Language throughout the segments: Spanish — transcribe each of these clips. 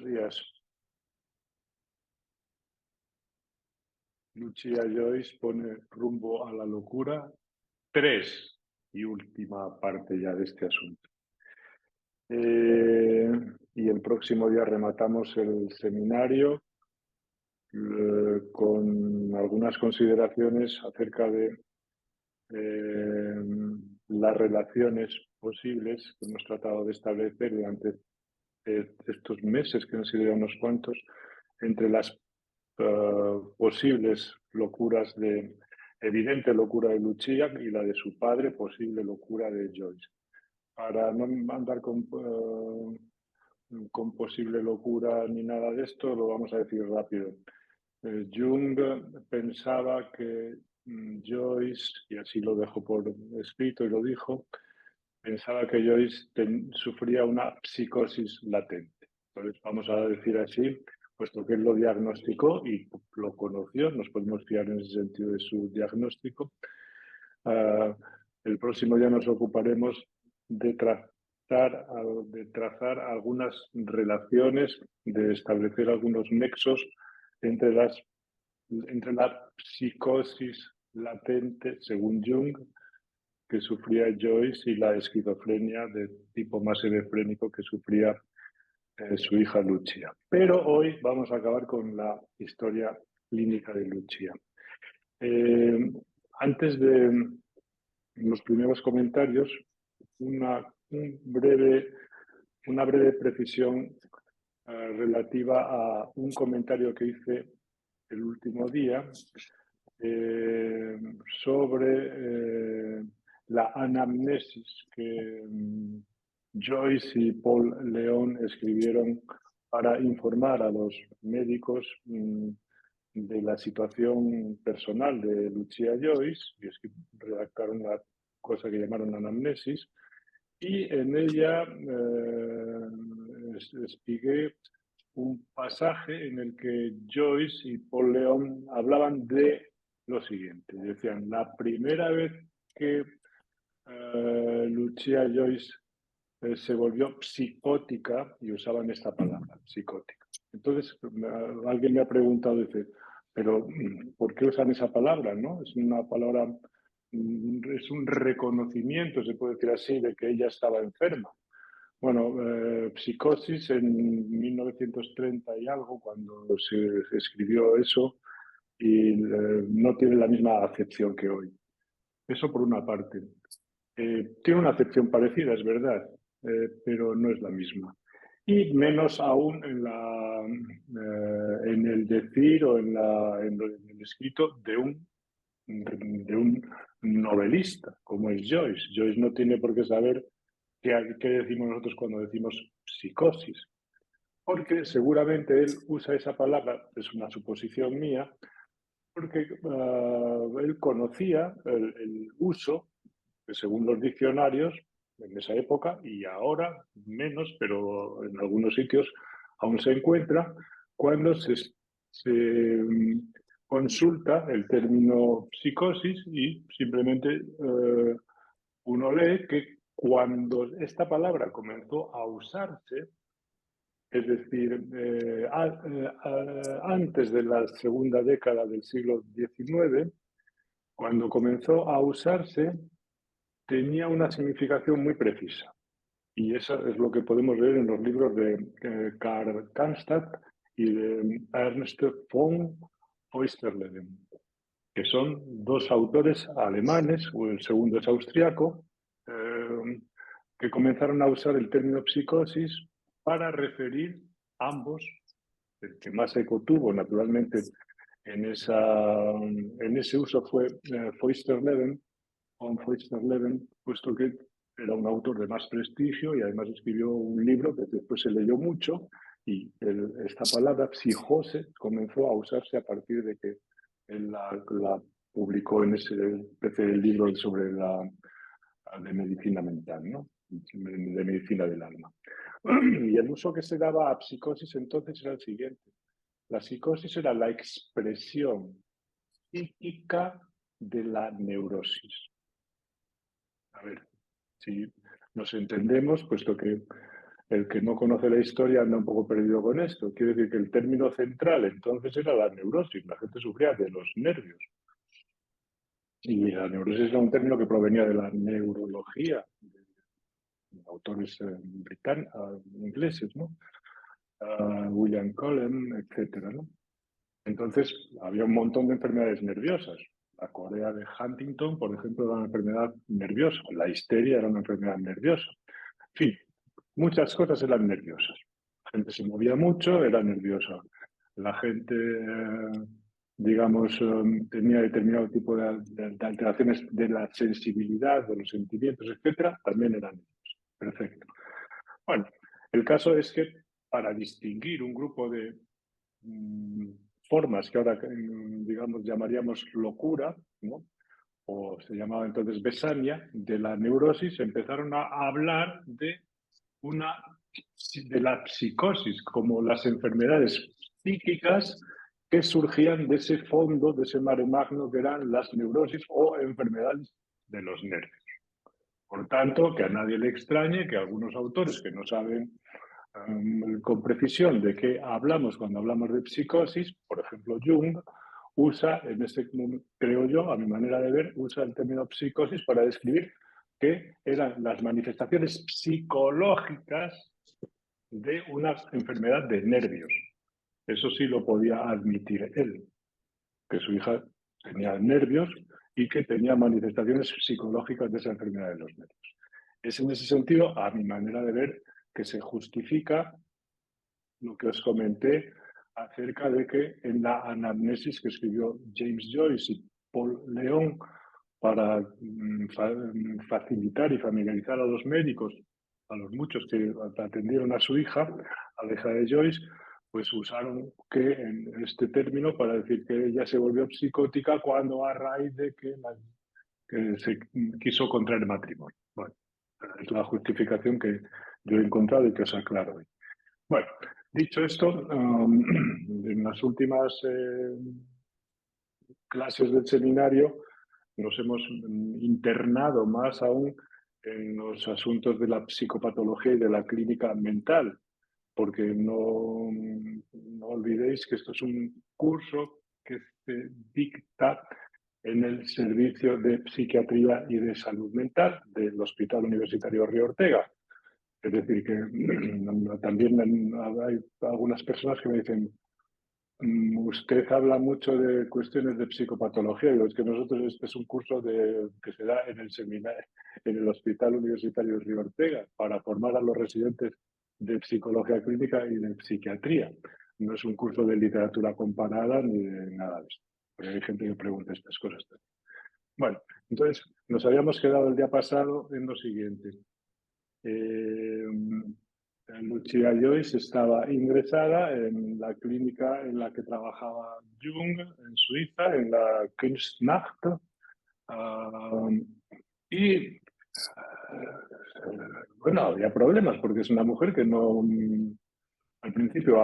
Buenos días. Lucia Joyce pone rumbo a la locura 3 y última parte ya de este asunto. Y el próximo día rematamos el seminario con algunas consideraciones acerca de las relaciones posibles que hemos tratado de establecer durante estos meses, que han sido ya unos cuantos, entre las posibles locuras evidente locura de Lucia y la de su padre, posible locura de Joyce. Para no andar con posible locura ni nada de esto, lo vamos a decir rápido. Jung pensaba que Joyce, y así lo dejó por escrito y lo dijo, pensaba que Joyce sufría una psicosis latente. Entonces, vamos a decir así, puesto que él lo diagnosticó y lo conoció, nos podemos fiar en ese sentido de su diagnóstico. El próximo día nos ocuparemos de trazar algunas relaciones, de establecer algunos nexos entre la psicosis latente, según Jung, que sufría Joyce, y la esquizofrenia de tipo más hebefrénico que sufría su hija Lucia. Pero hoy vamos a acabar con la historia clínica de Lucia. Antes de los primeros comentarios, una breve precisión relativa a un comentario que hice el último día sobre la anamnesis que Joyce y Paul León escribieron para informar a los médicos de la situación personal de Lucia Joyce, y es que redactaron una cosa que llamaron anamnesis, y en ella expliqué un pasaje en el que Joyce y Paul León hablaban de lo siguiente. Decían, la primera vez que Lucia Joyce se volvió psicótica, y usaban esta palabra, psicótica. Entonces, alguien me ha preguntado, dice, pero ¿por qué usan esa palabra? ¿No? Es una palabra, es un reconocimiento, se puede decir así, de que ella estaba enferma. Bueno, psicosis en 1930 y algo, cuando se escribió eso, y no tiene la misma acepción que hoy. Eso por una parte. Tiene una acepción parecida, es verdad, pero no es la misma. Y menos aún en el decir o en el escrito de un novelista, como es Joyce. Joyce no tiene por qué saber qué decimos nosotros cuando decimos psicosis, porque seguramente él usa esa palabra, es una suposición mía, porque él conocía el uso, que según los diccionarios, en esa época y ahora menos, pero en algunos sitios aún se encuentra, cuando se consulta el término psicosis y simplemente uno lee que cuando esta palabra comenzó a usarse, es decir, antes de la segunda década del siglo XIX, cuando comenzó a usarse, tenía una significación muy precisa. Y eso es lo que podemos ver en los libros de Karl Karnstadt y de Ernst von Feuchterleben, que son dos autores alemanes, o el segundo es austriaco, que comenzaron a usar el término psicosis para referir ambos, el que más eco tuvo naturalmente en ese uso fue Feuchterleben, von Feuchterleben, puesto que era un autor de más prestigio y además escribió un libro que después se leyó mucho, y esta palabra psicose comenzó a usarse a partir de que él la publicó en ese libro sobre de medicina mental, ¿no? De medicina del alma. Y el uso que se daba a psicosis entonces era el siguiente. La psicosis era la expresión psíquica de la neurosis. A ver, si nos entendemos, puesto que el que no conoce la historia anda un poco perdido con esto. Quiere decir que el término central entonces era la neurosis. La gente sufría de los nervios. Y la neurosis era un término que provenía de la neurología, de autores ingleses, ¿no? William Cullen, etcétera, ¿no? Entonces, había un montón de enfermedades nerviosas. La corea de Huntington, por ejemplo, era una enfermedad nerviosa. La histeria era una enfermedad nerviosa. En fin, muchas cosas eran nerviosas. La gente se movía mucho, era nerviosa. La gente, digamos, tenía determinado tipo de alteraciones de la sensibilidad, de los sentimientos, etcétera, también eran nerviosas. Perfecto. Bueno, el caso es que para distinguir un grupo de formas que ahora, digamos, llamaríamos locura, ¿no? O se llamaba entonces besania, de la neurosis, empezaron a hablar de la psicosis, como las enfermedades psíquicas que surgían de ese fondo, de ese mare magno que eran las neurosis o enfermedades de los nervios. Por tanto, que a nadie le extrañe que algunos autores que no saben con precisión de qué hablamos cuando hablamos de psicosis, por ejemplo, Jung usa, creo yo, a mi manera de ver, usa el término psicosis para describir qué eran las manifestaciones psicológicas de una enfermedad de nervios. Eso sí lo podía admitir él, que su hija tenía nervios y que tenía manifestaciones psicológicas de esa enfermedad de los nervios. Es en ese sentido, a mi manera de ver, que se justifica lo que os comenté acerca de que en la anamnesis que escribió James Joyce y Paul León para facilitar y familiarizar a los médicos, a los muchos que atendieron a su hija, a la hija de Joyce, pues usaron en este término para decir que ella se volvió psicótica cuando a raíz de que se quiso contraer matrimonio. Bueno, es la justificación que yo he encontrado y que os aclaro hoy. Bueno, dicho esto, en las últimas clases del seminario nos hemos internado más aún en los asuntos de la psicopatología y de la clínica mental, porque no olvidéis que esto es un curso que se dicta en el Servicio de Psiquiatría y de Salud Mental del Hospital Universitario Río Ortega. Es decir, que también hay algunas personas que me dicen, usted habla mucho de cuestiones de psicopatología. Digo, es que nosotros este es un curso que se da en el seminario, en el Hospital Universitario Río Ortega, para formar a los residentes de psicología clínica y de psiquiatría. No es un curso de literatura comparada ni de nada de esto. Porque hay gente que pregunta estas cosas también. Bueno, entonces nos habíamos quedado el día pasado en lo siguiente. Lucia Joyce estaba ingresada en la clínica en la que trabajaba Jung en Suiza, en la Kunstnacht, y bueno, había problemas porque es una mujer que no, al principio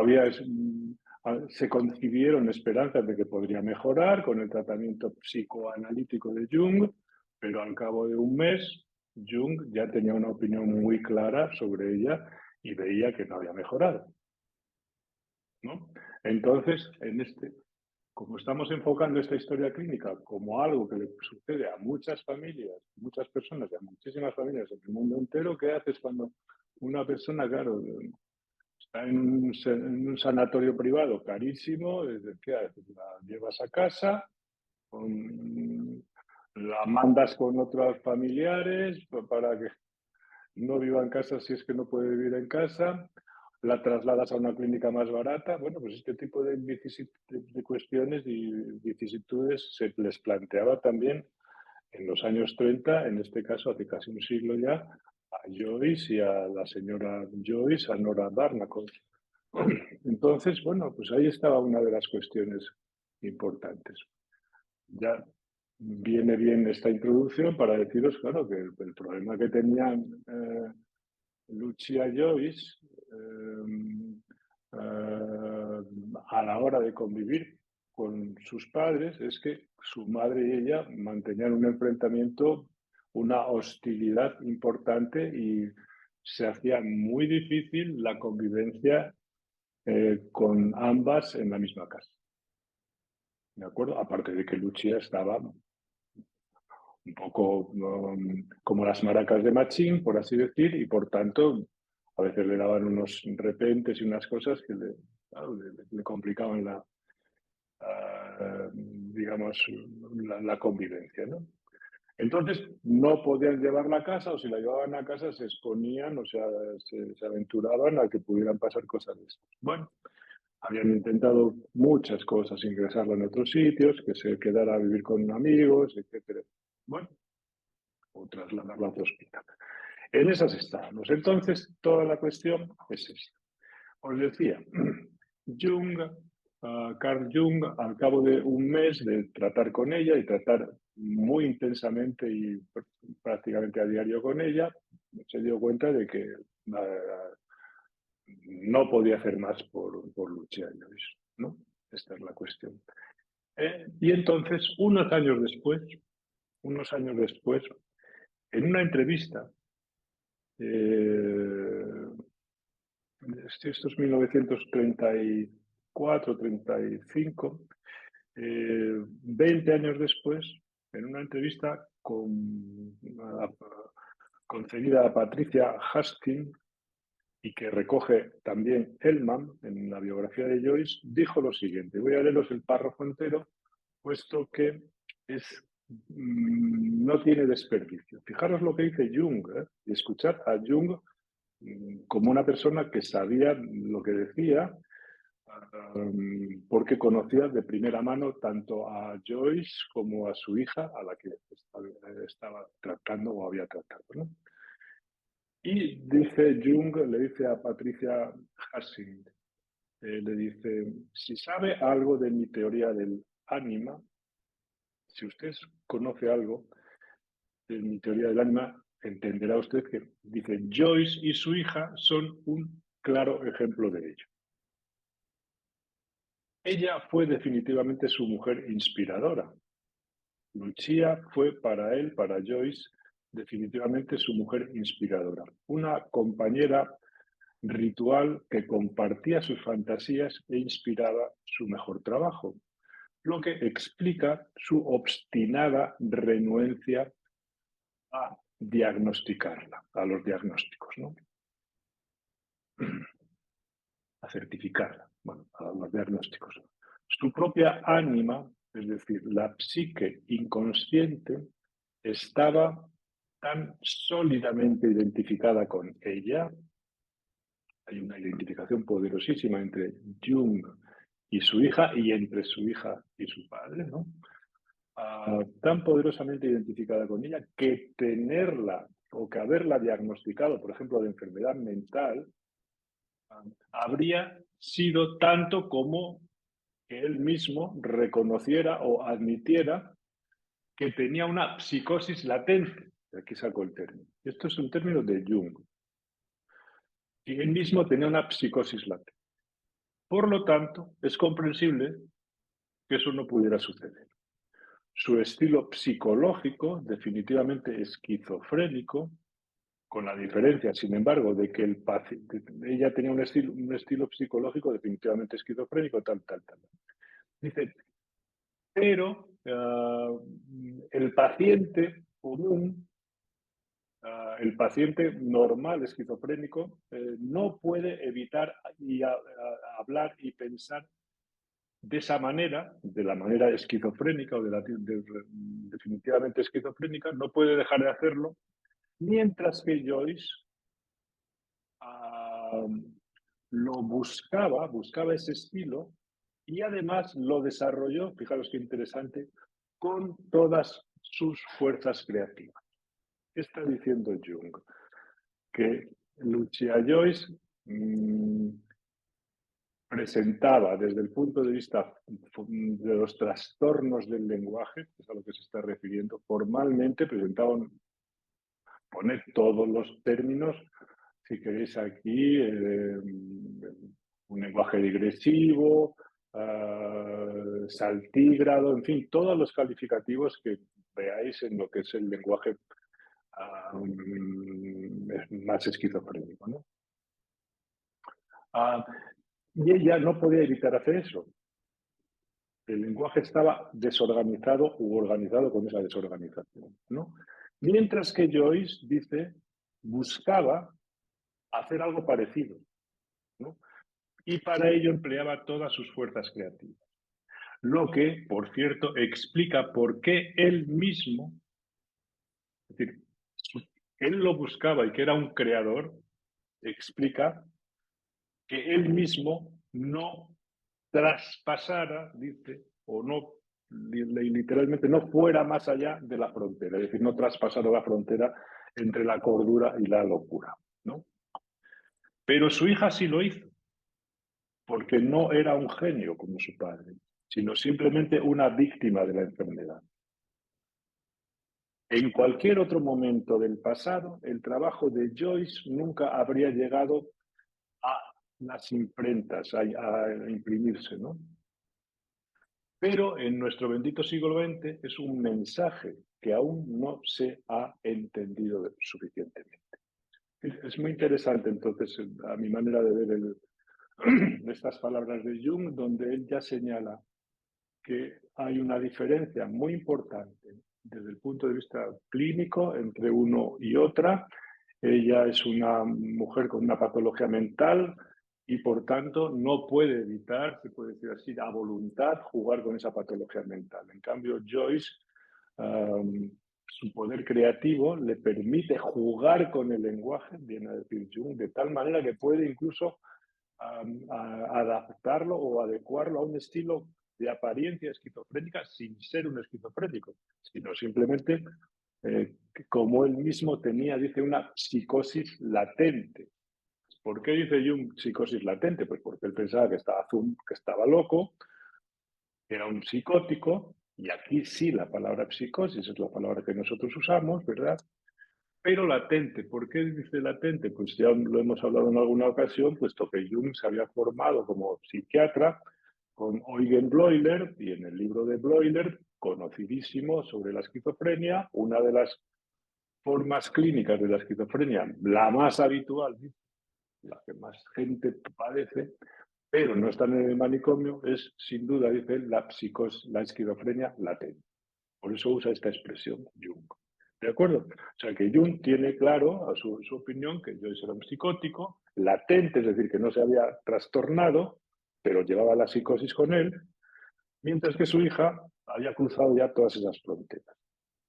se concibieron esperanzas de que podría mejorar con el tratamiento psicoanalítico de Jung, pero al cabo de un mes Jung ya tenía una opinión muy clara sobre ella y veía que no había mejorado, ¿no? Entonces, como estamos enfocando esta historia clínica como algo que le sucede a muchas familias, muchas personas, a muchísimas familias en el mundo entero, ¿qué haces cuando una persona, claro, está en un sanatorio privado carísimo? ¿Qué haces? La llevas a casa, la mandas con otros familiares para que no viva en casa si es que no puede vivir en casa, la trasladas a una clínica más barata. Bueno, pues este tipo de cuestiones y vicisitudes se les planteaba también en los años 30, en este caso hace casi un siglo ya, a Joyce y a la señora Joyce, a Nora Barnacle. Entonces, bueno, pues ahí estaba una de las cuestiones importantes. Ya viene bien esta introducción para deciros, claro, que el problema que tenían Lucia Joyce a la hora de convivir con sus padres es que su madre y ella mantenían un enfrentamiento, una hostilidad importante y se hacía muy difícil la convivencia con ambas en la misma casa. ¿De acuerdo? Aparte de que Lucia estaba un poco como las maracas de Machín, por así decir, y por tanto a veces le daban unos repentes y unas cosas que claro, le complicaban digamos, la convivencia, ¿no? Entonces no podían llevarla a casa, o si la llevaban a casa se exponían, o sea, se aventuraban a que pudieran pasar cosas de estas. Bueno, habían intentado muchas cosas, ingresarla en otros sitios, que se quedara a vivir con amigos, etcétera. Bueno, o trasladarla a otro hospital. En esas estábamos. Entonces, toda la cuestión es esta. Os decía, Jung, Carl Jung, al cabo de un mes de tratar con ella y tratar muy intensamente y prácticamente a diario con ella, se dio cuenta de que no podía hacer más por Lucia Joyce, ¿no? Esta es la cuestión. Y entonces, unos años después, en una entrevista, esto es 1934, 35, 20 años después, en una entrevista concedida a Patricia Hastings y que recoge también Hellman en la biografía de Joyce, dijo lo siguiente. Voy a leeros el párrafo entero, puesto que no tiene desperdicio. Fijaros lo que dice Jung, y escuchad a Jung como una persona que sabía lo que decía, porque conocía de primera mano tanto a Joyce como a su hija, a la que estaba tratando o había tratado, ¿no? Y dice Jung, le dice a Patricia Hastings, le dice, si sabe algo de mi teoría del ánima, si usted conoce algo de mi teoría del ánima, entenderá usted que, dice, Joyce y su hija son un claro ejemplo de ello. Ella fue definitivamente su mujer inspiradora. Lucia fue para él, para Joyce, definitivamente su mujer inspiradora. Una compañera ritual que compartía sus fantasías e inspiraba su mejor trabajo, lo que explica su obstinada renuencia a diagnosticarla, a los diagnósticos, ¿no? A certificarla, bueno, a los diagnósticos. Su propia ánima, es decir, la psique inconsciente, estaba tan sólidamente identificada con ella. Hay una identificación poderosísima entre Jung y su hija y entre su hija y su padre, ¿no? Tan poderosamente identificada con ella que tenerla o que haberla diagnosticado, por ejemplo, de enfermedad mental, habría sido tanto como que él mismo reconociera o admitiera que tenía una psicosis latente. De aquí saco el término. Esto es un término de Jung. Y él mismo tenía una psicosis latente. Por lo tanto, es comprensible que eso no pudiera suceder. Su estilo psicológico, definitivamente esquizofrénico, con la diferencia, sin embargo, de que ella tenía un estilo psicológico definitivamente esquizofrénico, tal. Dice, pero el paciente común, el paciente normal esquizofrénico, no puede evitar hablar y pensar de esa manera, de la manera esquizofrénica o definitivamente esquizofrénica, no puede dejar de hacerlo, mientras que Joyce lo buscaba ese estilo y además lo desarrolló, fijaros qué interesante, con todas sus fuerzas creativas. ¿Qué está diciendo Jung? Que Lucia Joyce presentaba desde el punto de vista de los trastornos del lenguaje, que es a lo que se está refiriendo, formalmente presentaban, poner todos los términos, si queréis aquí, un lenguaje digresivo, saltígrado, en fin, todos los calificativos que veáis en lo que es el lenguaje más esquizofrénico, ¿no? Y ella no podía evitar hacer eso. El lenguaje estaba desorganizado u organizado con esa desorganización, ¿no? Mientras que Joyce dice, buscaba hacer algo parecido, ¿no? Y para ello empleaba todas sus fuerzas creativas. Lo que, por cierto, explica por qué él mismo, es decir, él lo buscaba y que era un creador, explica que él mismo no traspasara, dice, o no, literalmente no fuera más allá de la frontera, es decir, no traspasara la frontera entre la cordura y la locura, ¿no? Pero su hija sí lo hizo, porque no era un genio como su padre, sino simplemente una víctima de la enfermedad. En cualquier otro momento del pasado, el trabajo de Joyce nunca habría llegado a las imprentas, a imprimirse, ¿no? Pero en nuestro bendito siglo XX es un mensaje que aún no se ha entendido suficientemente. Es muy interesante, entonces, a mi manera de ver estas palabras de Jung, donde él ya señala que hay una diferencia muy importante desde el punto de vista clínico entre uno y otra. Ella es una mujer con una patología mental y por tanto no puede evitar, se puede decir así, a voluntad jugar con esa patología mental. En cambio, Joyce, su poder creativo le permite jugar con el lenguaje, viene a decir Jung, de tal manera que puede incluso adaptarlo o adecuarlo a un estilo de apariencia esquizofrénica sin ser un esquizofrénico, sino simplemente como él mismo tenía, dice, una psicosis latente. ¿Por qué dice Jung psicosis latente? Pues porque él pensaba que estaba loco, era un psicótico, y aquí sí la palabra psicosis es la palabra que nosotros usamos, ¿verdad? Pero latente. ¿Por qué dice latente? Pues ya lo hemos hablado en alguna ocasión, puesto que Jung se había formado como psiquiatra con Eugen Bleuler, y en el libro de Bleuler, conocidísimo sobre la esquizofrenia, una de las formas clínicas de la esquizofrenia, la más habitual, la que más gente padece, pero no están en el manicomio, es sin duda, dice, la esquizofrenia latente. Por eso usa esta expresión Jung. ¿De acuerdo? O sea que Jung tiene claro, a su opinión, que Joyce era un psicótico, latente, es decir, que no se había trastornado, pero llevaba la psicosis con él, mientras que su hija había cruzado ya todas esas fronteras.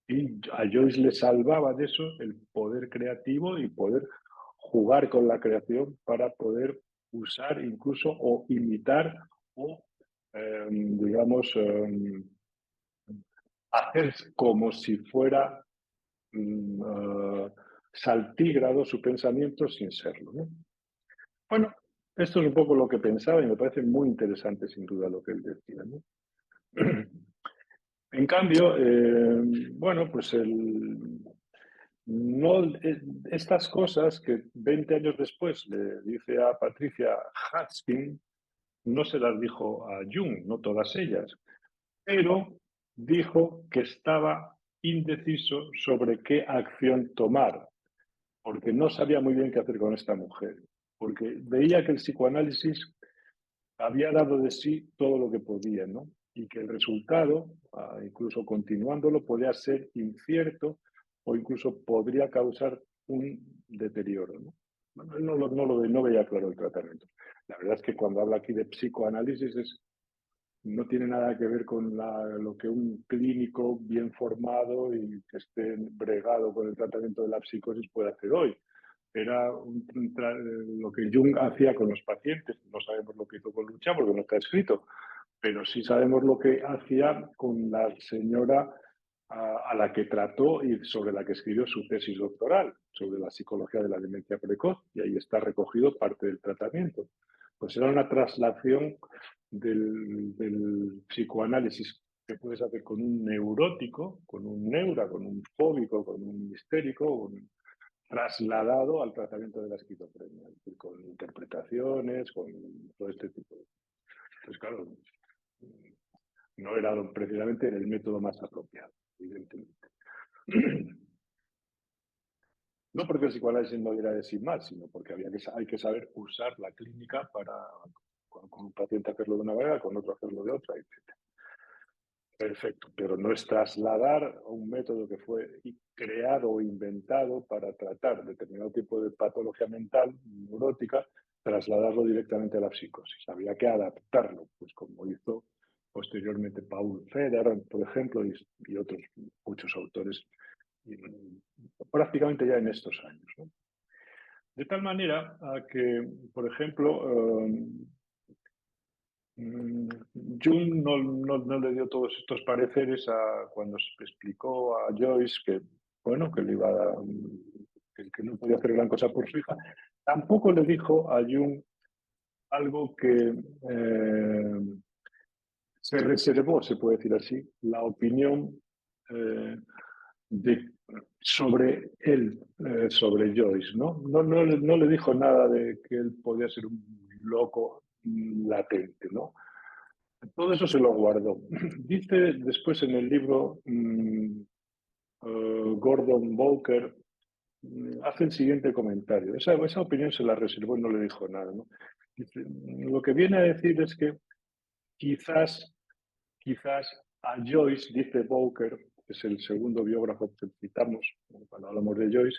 Y a Joyce le salvaba de eso el poder creativo y poder jugar con la creación para poder usar incluso o imitar o, digamos, hacer como si fuera saltígrado su pensamiento sin serlo, ¿no? Bueno, esto es un poco lo que pensaba y me parece muy interesante sin duda lo que él decía, ¿no? En cambio, bueno, pues no, estas cosas que 20 años después le dice a Patricia Hatzkin, no se las dijo a Jung, no todas ellas, pero dijo que estaba indeciso sobre qué acción tomar, porque no sabía muy bien qué hacer con esta mujer, porque veía que el psicoanálisis había dado de sí todo lo que podía, ¿no? Y que el resultado, incluso continuándolo, podía ser incierto o incluso podría causar un deterioro, ¿no? Bueno, él no veía claro el tratamiento. La verdad es que cuando habla aquí de psicoanálisis no tiene nada que ver con lo que un clínico bien formado y que esté bregado con el tratamiento de la psicosis puede hacer hoy. Era lo que Jung hacía con los pacientes. No sabemos lo que hizo con Lucha porque no está escrito, pero sí sabemos lo que hacía con la señora a la que trató y sobre la que escribió su tesis doctoral, sobre la psicología de la demencia precoz, y ahí está recogido parte del tratamiento. Pues era una traslación del psicoanálisis que puedes hacer con un neurótico, con un neura, con un fóbico, con un histérico, trasladado al tratamiento de la esquizofrenia, es decir, con interpretaciones, con todo este tipo de cosas. Entonces, claro, no era precisamente el método más apropiado, evidentemente. No porque el psicoanálisis no diera de sí más, sino porque hay que saber usar la clínica para con un paciente hacerlo de una manera, con otro hacerlo de otra, etc. Perfecto, pero no es trasladar un método que fue creado o inventado para tratar determinado tipo de patología mental, neurótica, trasladarlo directamente a la psicosis. Había que adaptarlo, pues como hizo posteriormente Paul Federer, por ejemplo, y otros muchos autores, prácticamente ya en estos años, ¿no? De tal manera que, por ejemplo, Jung no le dio todos estos pareceres cuando se explicó a Joyce que, bueno, que le iba que no podía hacer gran cosa por su hija. Tampoco le dijo a Jung algo que se reservó, se puede decir así, la opinión eh, de, sobre él, sobre Joyce, ¿no? No le dijo nada de que él podía ser un loco latente, ¿no? Todo eso se lo guardó. Dice después en el libro Gordon Bowker, hace el siguiente comentario. Esa opinión se la reservó y no le dijo nada, ¿no? Dice, lo que viene a decir es que quizás a Joyce, dice Bowker, que es el segundo biógrafo que citamos cuando hablamos de Joyce,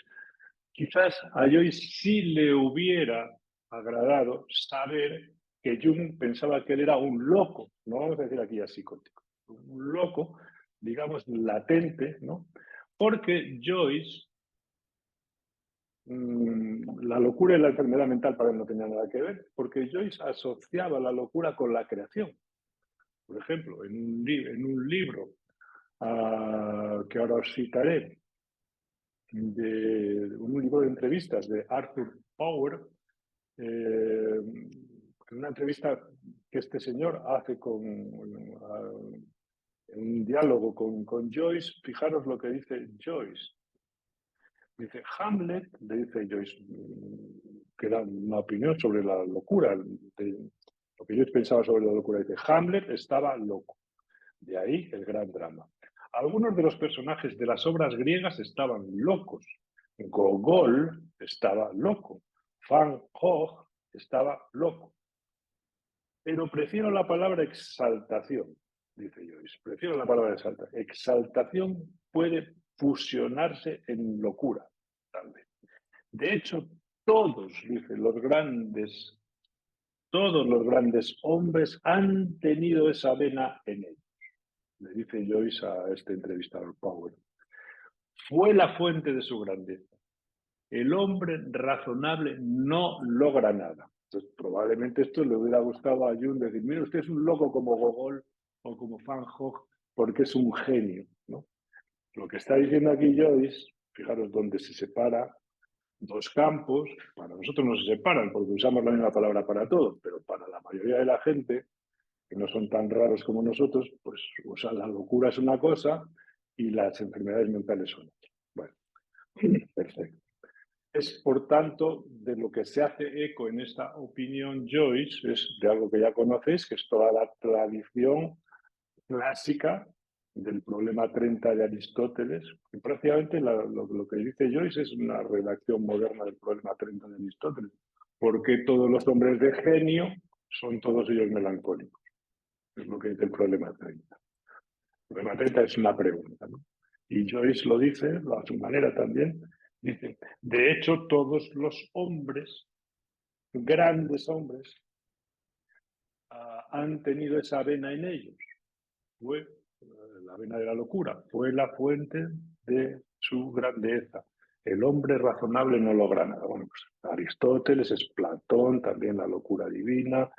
quizás a Joyce sí le hubiera agradado saber que Jung pensaba que él era un loco, no vamos a decir aquí ya psicótico, un loco, digamos, latente, ¿no? Porque Joyce, la locura y la enfermedad mental para él no tenían nada que ver, porque Joyce asociaba la locura con la creación. Por ejemplo, en un libro que ahora os citaré, de un libro de entrevistas de Arthur Power, en una entrevista que este señor hace en un diálogo con Joyce, fijaros lo que dice Joyce. Dice, Hamlet, le dice Joyce, que da una opinión sobre la locura, lo que Joyce pensaba sobre la locura. Dice, Hamlet estaba loco. De ahí el gran drama. Algunos de los personajes de las obras griegas estaban locos. Gogol estaba loco. Van Gogh estaba loco. Pero prefiero la palabra exaltación, dice Joyce. Prefiero la palabra exaltación. Exaltación puede fusionarse en locura, tal vez. De hecho, dice, todos los grandes hombres han tenido esa vena en ellos, le dice Joyce a este entrevistador Power. Fue la fuente de su grandeza. El hombre razonable no logra nada. Entonces, probablemente esto le hubiera gustado a Jung decir, mire, usted es un loco como Gogol o como Van Gogh porque es un genio, ¿no? Lo que está diciendo aquí Joyce, fijaros dónde se separa dos campos, para nosotros no se separan porque usamos la misma palabra para todo, pero para la mayoría de la gente, que no son tan raros como nosotros, pues la locura es una cosa y las enfermedades mentales son otra. Bueno, perfecto. Es, por tanto, de lo que se hace eco en esta opinión Joyce, es de algo que ya conocéis, que es toda la tradición clásica del problema 30 de Aristóteles, que prácticamente lo que dice Joyce es una redacción moderna del problema 30 de Aristóteles, porque todos los hombres de genio son todos ellos melancólicos. Es lo que dice el problema 30. El problema 30 es una pregunta, ¿no? Y Joyce lo dice, a su manera también, dice, de hecho todos los hombres, grandes hombres, han tenido esa vena en ellos. Fue la vena de la locura, fue la fuente de su grandeza. El hombre razonable no logra nada. Bueno, pues Aristóteles, es Platón, también la locura divina,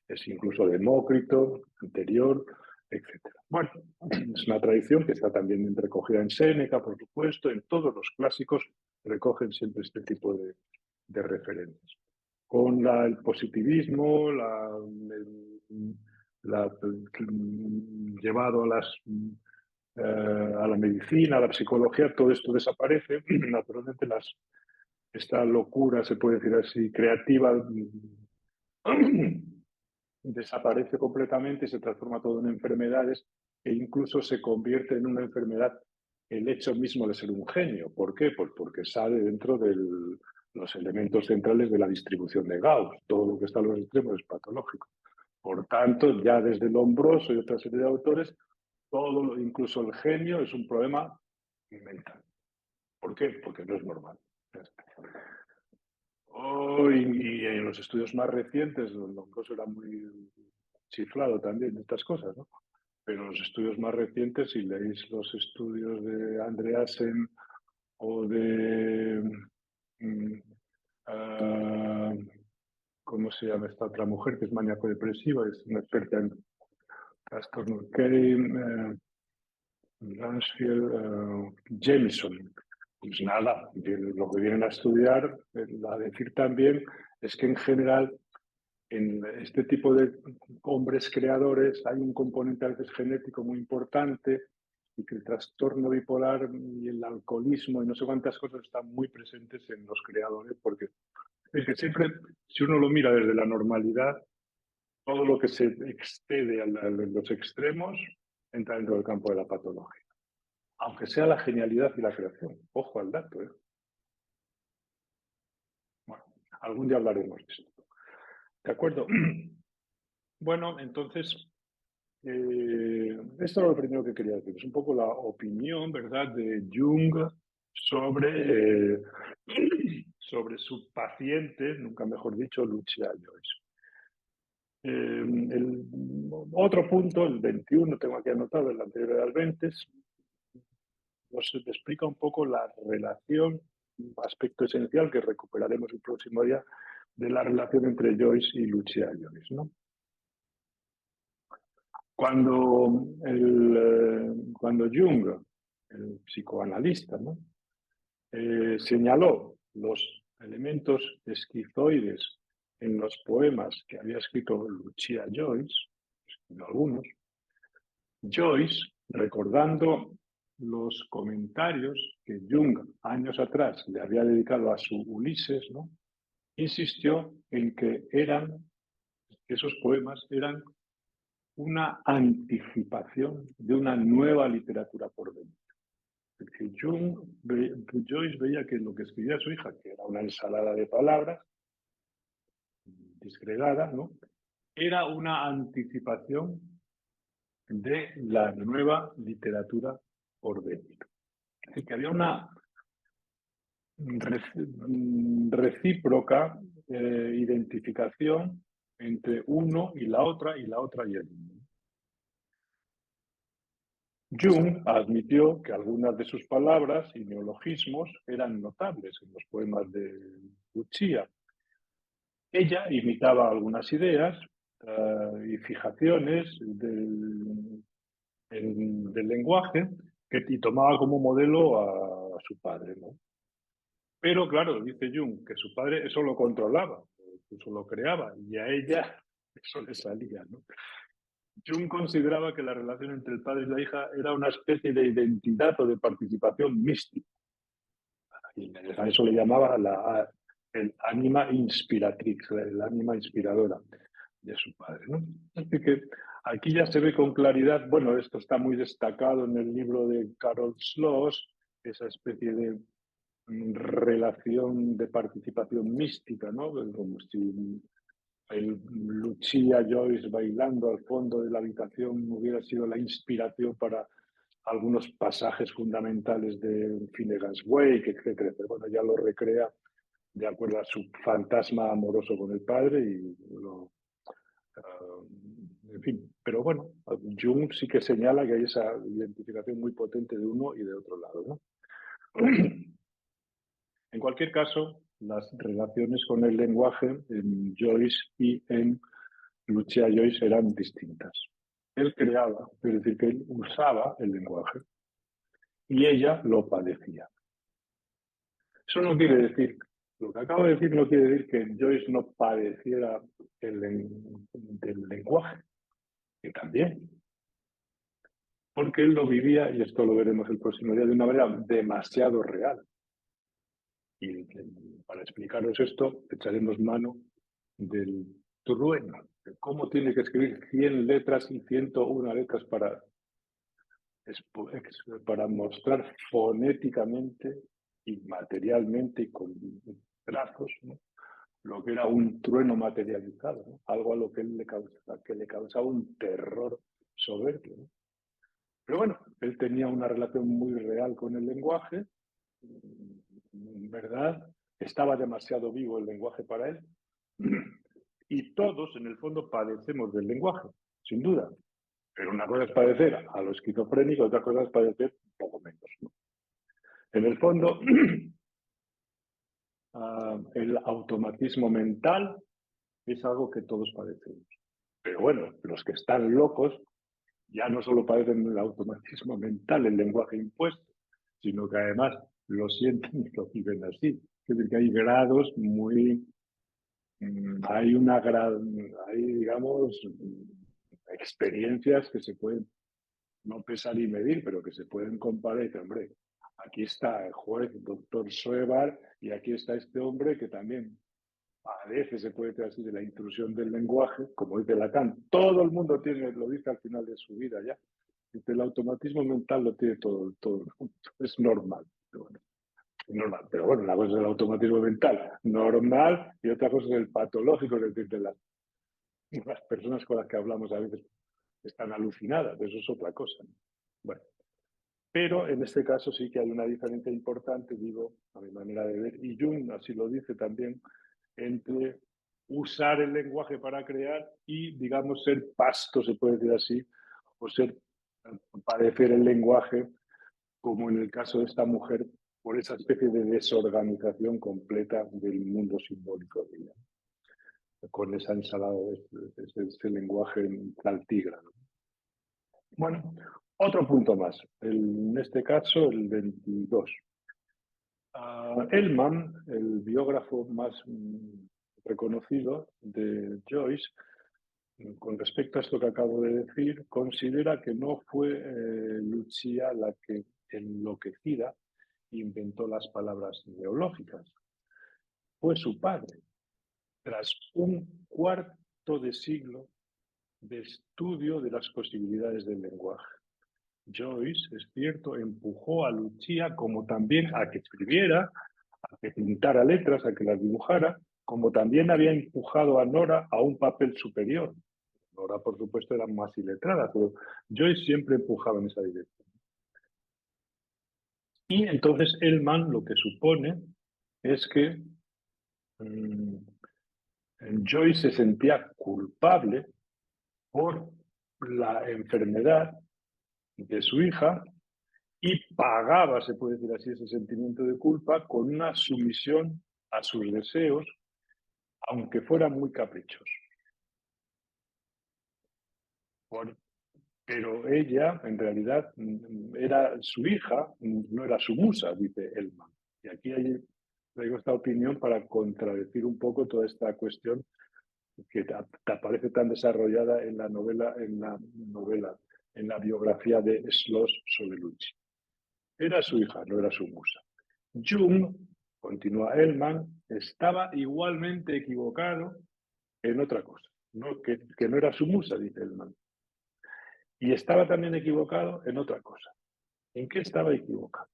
es incluso Demócrito, anterior, etc. Bueno, es una tradición que está también recogida en Séneca, por supuesto, en todos los clásicos recogen siempre este tipo de referencias. Con el positivismo, llevado a la medicina, a la psicología, todo esto desaparece. Naturalmente, esta locura, se puede decir así, creativa, desaparece completamente y se transforma todo en enfermedades e incluso se convierte en una enfermedad el hecho mismo de ser un genio. ¿Por qué? Pues porque sale dentro de los elementos centrales de la distribución de Gauss. Todo lo que está a los extremos es patológico. Por tanto, ya desde Lombroso y otra serie de autores, todo, incluso el genio, es un problema mental. ¿Por qué? Porque no es normal. Y en los estudios más recientes, Lombroso era muy chiflado también de estas cosas, ¿no? Pero los estudios más recientes, si leéis los estudios de Andreasen o de... ¿cómo se llama esta otra mujer que es maníaco-depresiva? Es una experta en trastornos. Karen Lansfield Jameson. Pues nada, lo que vienen a estudiar, a decir también, es que en general en este tipo de hombres creadores hay un componente a veces genético muy importante y que el trastorno bipolar y el alcoholismo y no sé cuántas cosas están muy presentes en los creadores, porque es que siempre, si uno lo mira desde la normalidad, todo lo que se excede a los extremos entra dentro del campo de la patología. Aunque sea la genialidad y la creación. Ojo al dato, ¿eh? Bueno, algún día hablaremos de esto. ¿De acuerdo? Bueno, entonces, esto es lo primero que quería decir. Es un poco la opinión, ¿verdad?, de Jung sobre, sobre su paciente, nunca mejor dicho, Lucia Joyce. El otro punto, el 21, tengo aquí anotado, el anterior al 20, nos explica un poco la relación, un aspecto esencial que recuperaremos el próximo día, de la relación entre Joyce y Lucia Joyce, ¿no? Cuando Jung, el psicoanalista, ¿no?, señaló los elementos esquizoides en los poemas que había escrito Lucia Joyce, algunos, Joyce, recordando los comentarios que Jung años atrás le había dedicado a su Ulises, ¿no?, insistió en que esos poemas eran una anticipación de una nueva literatura por venir. Porque Joyce veía que lo que escribía su hija, que era una ensalada de palabras, disgregada, ¿no?, era una anticipación de la nueva literatura por venir. Es decir, que había una recíproca identificación entre uno y la otra y el uno. Jung admitió que algunas de sus palabras y neologismos eran notables en los poemas de Lucia. Ella imitaba algunas ideas y fijaciones del lenguaje y tomaba como modelo a su padre, ¿no? Pero claro, dice Jung que su padre eso lo controlaba, incluso lo creaba, y a ella eso le salía, ¿no? Jung consideraba que la relación entre el padre y la hija era una especie de identidad o de participación mística. Y a eso le llamaba el ánima inspiratrix, el ánima inspiradora de su padre, ¿no? Así que aquí ya se ve con claridad, bueno, esto está muy destacado en el libro de Carol Schloss, esa especie de relación de participación mística, ¿no? Como si Lucia Joyce bailando al fondo de la habitación hubiera sido la inspiración para algunos pasajes fundamentales de Finnegan's Wake, etcétera. Pero bueno, ya lo recrea de acuerdo a su fantasma amoroso con el padre y en fin. Pero bueno, Jung sí que señala que hay esa identificación muy potente de uno y de otro lado, ¿no? En cualquier caso, las relaciones con el lenguaje en Joyce y en Lucia Joyce eran distintas. Él creaba, es decir, que él usaba el lenguaje y ella lo padecía. Eso no quiere decir, lo que acabo de decir no quiere decir que Joyce no padeciera del lenguaje, que también, porque él lo vivía, y esto lo veremos el próximo día, de una manera demasiado real. Y para explicaros esto, echaremos mano del trueno, de cómo tiene que escribir 100 letras y 101 letras para es para mostrar fonéticamente y materialmente y con trazos, ¿no?, lo que era un trueno materializado, ¿no?, algo a lo que él le causaba un terror soberbio, ¿no? Pero bueno, él tenía una relación muy real con el lenguaje, en verdad, estaba demasiado vivo el lenguaje para él, y todos, en el fondo, padecemos del lenguaje, sin duda. Pero una cosa es padecer a lo esquizofrénico, otra cosa es padecer un poco menos, ¿no? En el fondo, el automatismo mental es algo que todos padecemos. Pero bueno, los que están locos ya no solo padecen el automatismo mental, el lenguaje impuesto, sino que además lo sienten y lo viven así. Es decir, que hay grados muy... Hay una gran... Hay, digamos, experiencias que se pueden no pesar y medir, pero que se pueden comparar y decir, hombre, aquí está el juez, el doctor Schreber, y aquí está este hombre que también padece, se puede decir así, de la intrusión del lenguaje, como dice Lacan. Todo el mundo tiene, lo dice al final de su vida ya. Dice, el automatismo mental lo tiene todo el mundo. Es normal. Pero bueno, es normal. Pero bueno, una cosa es el automatismo mental normal y otra cosa es el patológico, es decir, de las personas con las que hablamos a veces están alucinadas, eso es otra cosa, ¿no? Bueno, pero en este caso sí que hay una diferencia importante, digo, a mi manera de ver, y Jung así lo dice también, entre usar el lenguaje para crear y, digamos, ser pasto, se puede decir así, o ser, padecer el lenguaje, como en el caso de esta mujer, por esa especie de desorganización completa del mundo simbólico de ella, con esa ensalada de ese lenguaje saltígrado, ¿no? Bueno, otro punto más, en este caso el 22. Ellman, el biógrafo más reconocido de Joyce, con respecto a esto que acabo de decir, considera que no fue Lucia la que, enloquecida, inventó las palabras neológicas. Fue su padre, tras un cuarto de siglo de estudio de las posibilidades del lenguaje. Joyce, es cierto, empujó a Lucia como también a que escribiera, a que pintara letras, a que las dibujara, como también había empujado a Nora a un papel superior. Nora, por supuesto, era más iletrada, pero Joyce siempre empujaba en esa dirección. Y entonces Ellman lo que supone es que Joyce se sentía culpable por la enfermedad de su hija y pagaba, se puede decir así, ese sentimiento de culpa con una sumisión a sus deseos, aunque fueran muy caprichosos. Pero ella, en realidad, era su hija, no era su musa, dice Ellman. Y aquí traigo esta opinión para contradecir un poco toda esta cuestión que te aparece tan desarrollada en la novela, en la biografía de Schloss sobre Lucci. Era su hija, no era su musa. Jung, continúa Ellman, estaba igualmente equivocado en otra cosa, ¿no? Que no era su musa, dice Ellman. Y estaba también equivocado en otra cosa. ¿En qué estaba equivocado?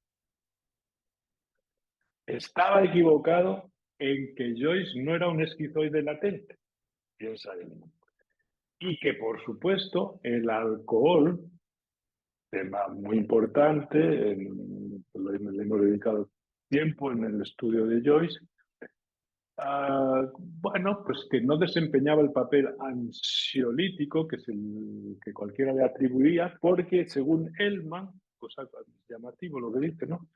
Estaba equivocado en que Joyce no era un esquizoide latente, piensa Ellman. Y que, por supuesto, el alcohol, tema muy importante, le hemos dedicado tiempo en el estudio de Joyce, bueno, pues que no desempeñaba el papel ansiolítico que, que cualquiera le atribuía, porque según Ellman, cosa llamativo lo que dice, ¿no?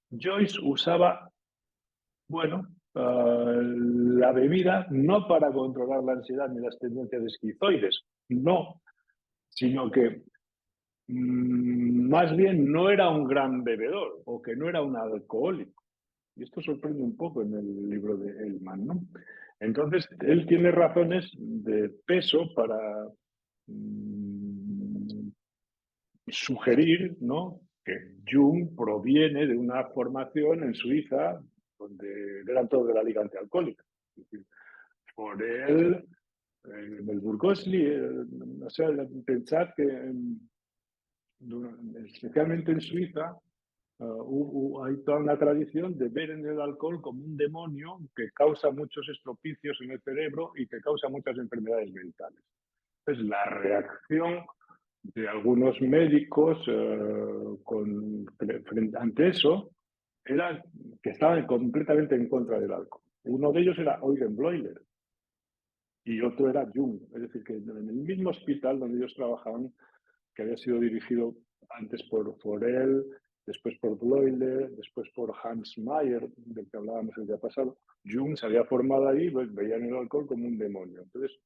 Joyce usaba, bueno, la bebida no para controlar la ansiedad ni las tendencias esquizoides, no, sino que más bien no era un gran bebedor o que no era un alcohólico. Y esto sorprende un poco en el libro de Ellman, ¿no? Entonces, él tiene razones de peso para sugerir, ¿no?, que Jung proviene de una formación en Suiza donde eran todos de la Liga Antialcohólica. Es decir, por él, el Burgosli, o sea, pensad que especialmente en Suiza, hay toda una tradición de ver en el alcohol como un demonio que causa muchos estropicios en el cerebro y que causa muchas enfermedades mentales. Entonces, la reacción de algunos médicos ante eso era que estaban completamente en contra del alcohol. Uno de ellos era Eugen Bleuler y otro era Jung. Es decir, que en el mismo hospital donde ellos trabajaban, que había sido dirigido antes por Forel, después por Bleuler, después por Hans Mayer, del que hablábamos el día pasado, Jung se había formado ahí, pues, veían el alcohol como un demonio. Entonces,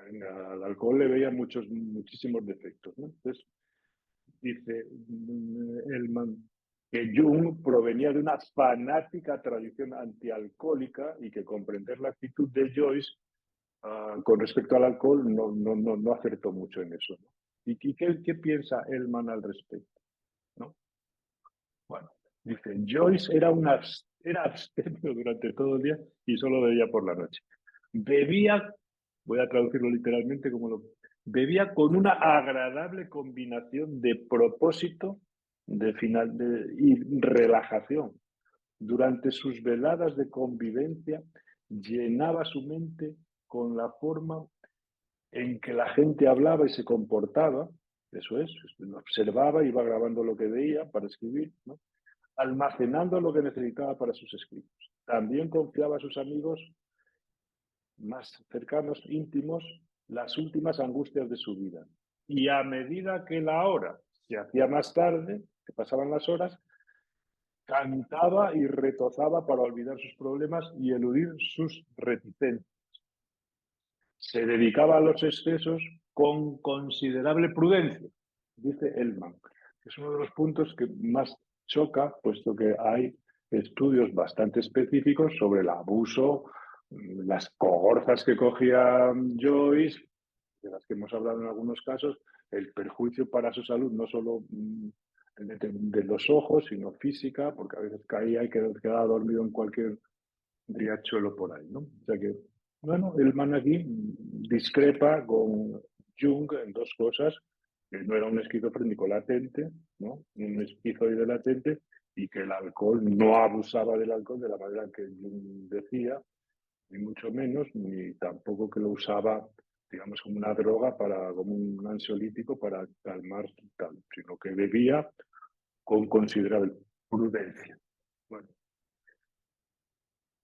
al alcohol le veía muchísimos defectos, ¿no? Entonces, dice Elman que Jung provenía de una fanática tradición antialcohólica y que comprender la actitud de Joyce con respecto al alcohol no acertó mucho en eso, ¿no? ¿Y qué piensa Elman al respecto? ¿No? Bueno, dice, Joyce era abstemio durante todo el día y solo bebía por la noche. Bebía, voy a traducirlo literalmente como bebía con una agradable combinación de propósito y relajación. Durante sus veladas de convivencia llenaba su mente con la forma en que la gente hablaba y se comportaba, eso es, observaba, iba grabando lo que veía para escribir, ¿no? Almacenando lo que necesitaba para sus escritos. También confiaba a sus amigos más cercanos, íntimos, las últimas angustias de su vida. Y a medida que la hora se hacía más tarde, que pasaban las horas, cantaba y retozaba para olvidar sus problemas y eludir sus reticencias. Se dedicaba a los excesos con considerable prudencia, dice Elman. Es uno de los puntos que más choca, puesto que hay estudios bastante específicos sobre el abuso, las cogorzas que cogía Joyce, de las que hemos hablado en algunos casos, el perjuicio para su salud, no solo de los ojos, sino física, porque a veces caía y quedaba dormido en cualquier riachuelo por ahí, ¿no? O sea que, bueno, el man aquí discrepa con Jung en dos cosas, que no era un esquizofrénico latente, ¿no? Un esquizoide latente, y que el alcohol no abusaba del alcohol de la manera que Jung decía, ni mucho menos, ni tampoco que lo usaba, digamos, como una droga, como un ansiolítico para calmar tal, sino que bebía con considerable prudencia. Bueno,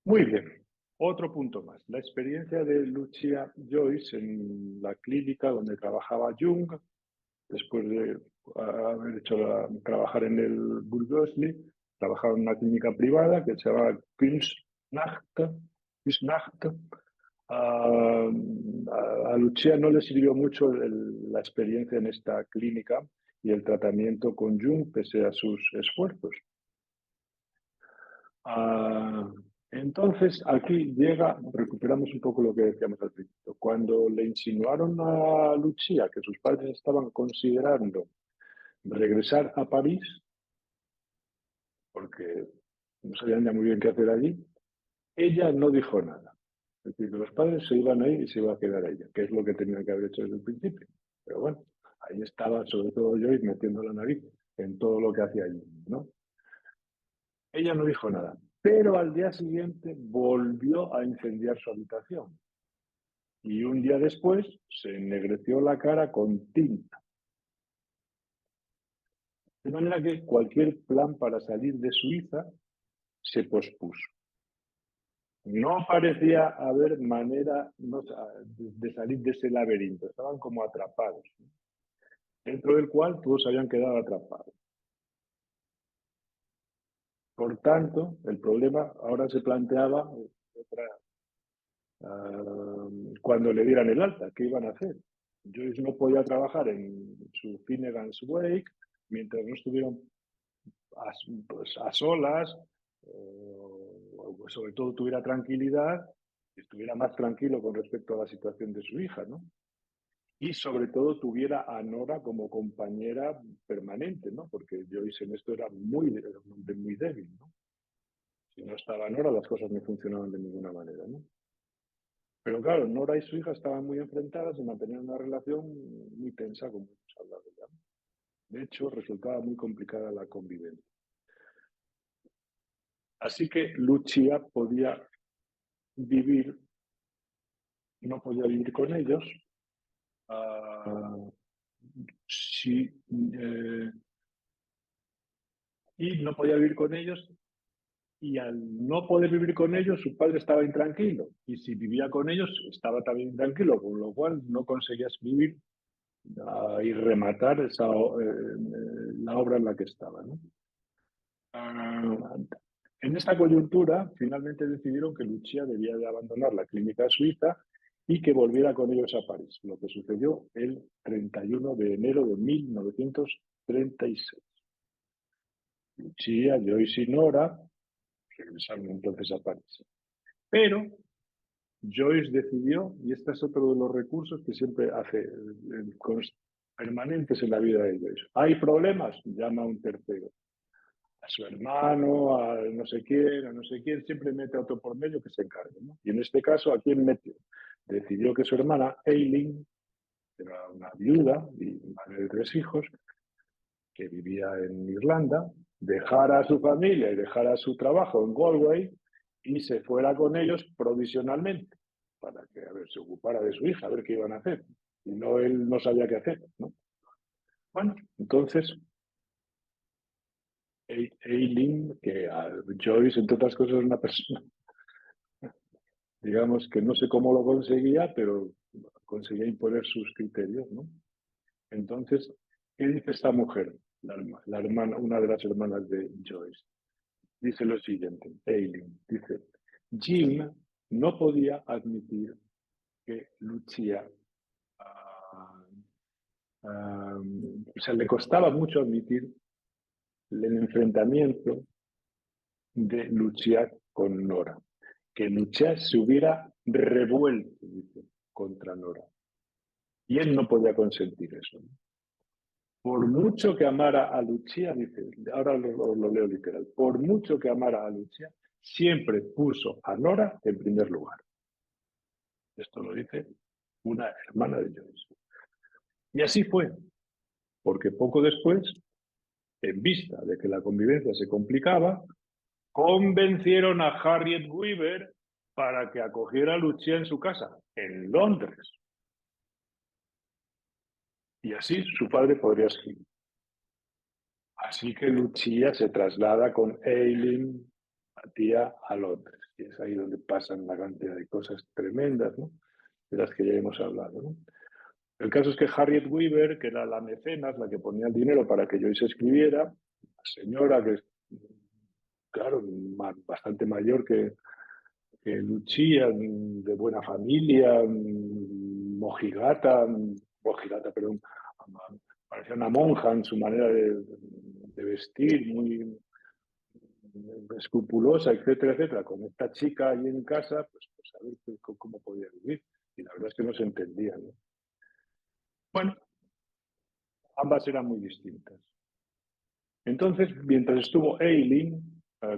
muy bien. Otro punto más. La experiencia de Lucia Joyce en la clínica donde trabajaba Jung, después de haber hecho trabajar en el Burgosli, trabajaba en una clínica privada que se llama Küsnacht. A Lucia no le sirvió mucho la experiencia en esta clínica y el tratamiento con Jung pese a sus esfuerzos. Ah, entonces, aquí recuperamos un poco lo que decíamos al principio. Cuando le insinuaron a Lucía que sus padres estaban considerando regresar a París, porque no sabían ya muy bien qué hacer allí, ella no dijo nada. Es decir, que los padres se iban a ir y se iba a quedar ella, que es lo que tenía que haber hecho desde el principio. Pero bueno, ahí estaba, sobre todo yo, metiendo la nariz en todo lo que hacía allí, ¿no? Ella no dijo nada, pero al día siguiente volvió a incendiar su habitación y un día después se ennegreció la cara con tinta. De manera que cualquier plan para salir de Suiza se pospuso. No parecía haber manera de salir de ese laberinto, estaban como atrapados, ¿no? Dentro del cual todos habían quedado atrapados. Por tanto, el problema ahora se planteaba cuando le dieran el alta, ¿qué iban a hacer? Joyce no podía trabajar en su Finnegan's Wake mientras no estuvieran pues, a solas, o sobre todo tuviera tranquilidad, estuviera más tranquilo con respecto a la situación de su hija, ¿no? Y sobre todo tuviera a Nora como compañera permanente, ¿no? Porque Joyce en esto era un hombre muy débil, ¿no? Si no estaba Nora, las cosas no funcionaban de ninguna manera, ¿no? Pero claro, Nora y su hija estaban muy enfrentadas y mantenían una relación muy tensa, como hemos hablado ya. De hecho, resultaba muy complicada la convivencia. Así que Lucia no podía vivir con ellos, uh, si, y no podía vivir con ellos, y al no poder vivir con ellos, su padre estaba intranquilo, y si vivía con ellos, estaba también intranquilo, con lo cual no conseguías vivir y rematar la obra en la que estaba, ¿no? En esta coyuntura, finalmente decidieron que Lucia debía de abandonar la clínica suiza y que volviera con ellos a París, lo que sucedió el 31 de enero de 1936. Lucia, Joyce y Nora regresaron entonces a París. Pero Joyce decidió, y este es otro de los recursos que siempre hace permanentes en la vida de Joyce. ¿Hay problemas? Llama a un tercero. A su hermano, a no sé quién, siempre mete a otro por medio que se encargue, ¿no? Y en este caso, ¿a quién metió? Decidió que su hermana, Eileen, era una viuda y madre de 3 hijos, que vivía en Irlanda, dejara a su familia y dejara su trabajo en Galway y se fuera con ellos provisionalmente para que, a ver, se ocupara de su hija, a ver qué iban a hacer. Y no, él no sabía qué hacer, ¿no? Bueno, entonces Eileen, que a Joyce, entre otras cosas, es una persona, digamos que no sé cómo lo conseguía, pero conseguía imponer sus criterios, ¿no? Entonces, ¿qué dice esta mujer? La hermana, una de las hermanas de Joyce. Dice lo siguiente, Eileen, dice, Jim no podía admitir que Lucia, o sea, le costaba mucho admitir el enfrentamiento de Lucia con Nora, que Lucia se hubiera revuelto, dice, contra Nora. Y él no podía consentir eso, ¿no? Por mucho que amara a Lucia, dice, ahora lo leo literal, por mucho que amara a Lucia, siempre puso a Nora en primer lugar. Esto lo dice una hermana de Joyce. Y así fue, porque poco después, en vista de que la convivencia se complicaba, convencieron a Harriet Weaver para que acogiera a Lucia en su casa, en Londres. Y así su padre podría escribir. Así que Lucia se traslada con Eileen, la tía, a Londres. Y es ahí donde pasan la cantidad de cosas tremendas, ¿no? De las que ya hemos hablado, ¿no? El caso es que Harriet Weaver, que era la mecenas, la que ponía el dinero para que Joyce escribiera, una señora que es, claro, bastante mayor que Lucia, de buena familia, perdón, parecía una monja en su manera de vestir, muy escrupulosa, etcétera, etcétera, con esta chica ahí en casa, pues a ver cómo podía vivir. Y la verdad es que no se entendían, ¿no? Bueno, ambas eran muy distintas. Entonces, mientras estuvo Eileen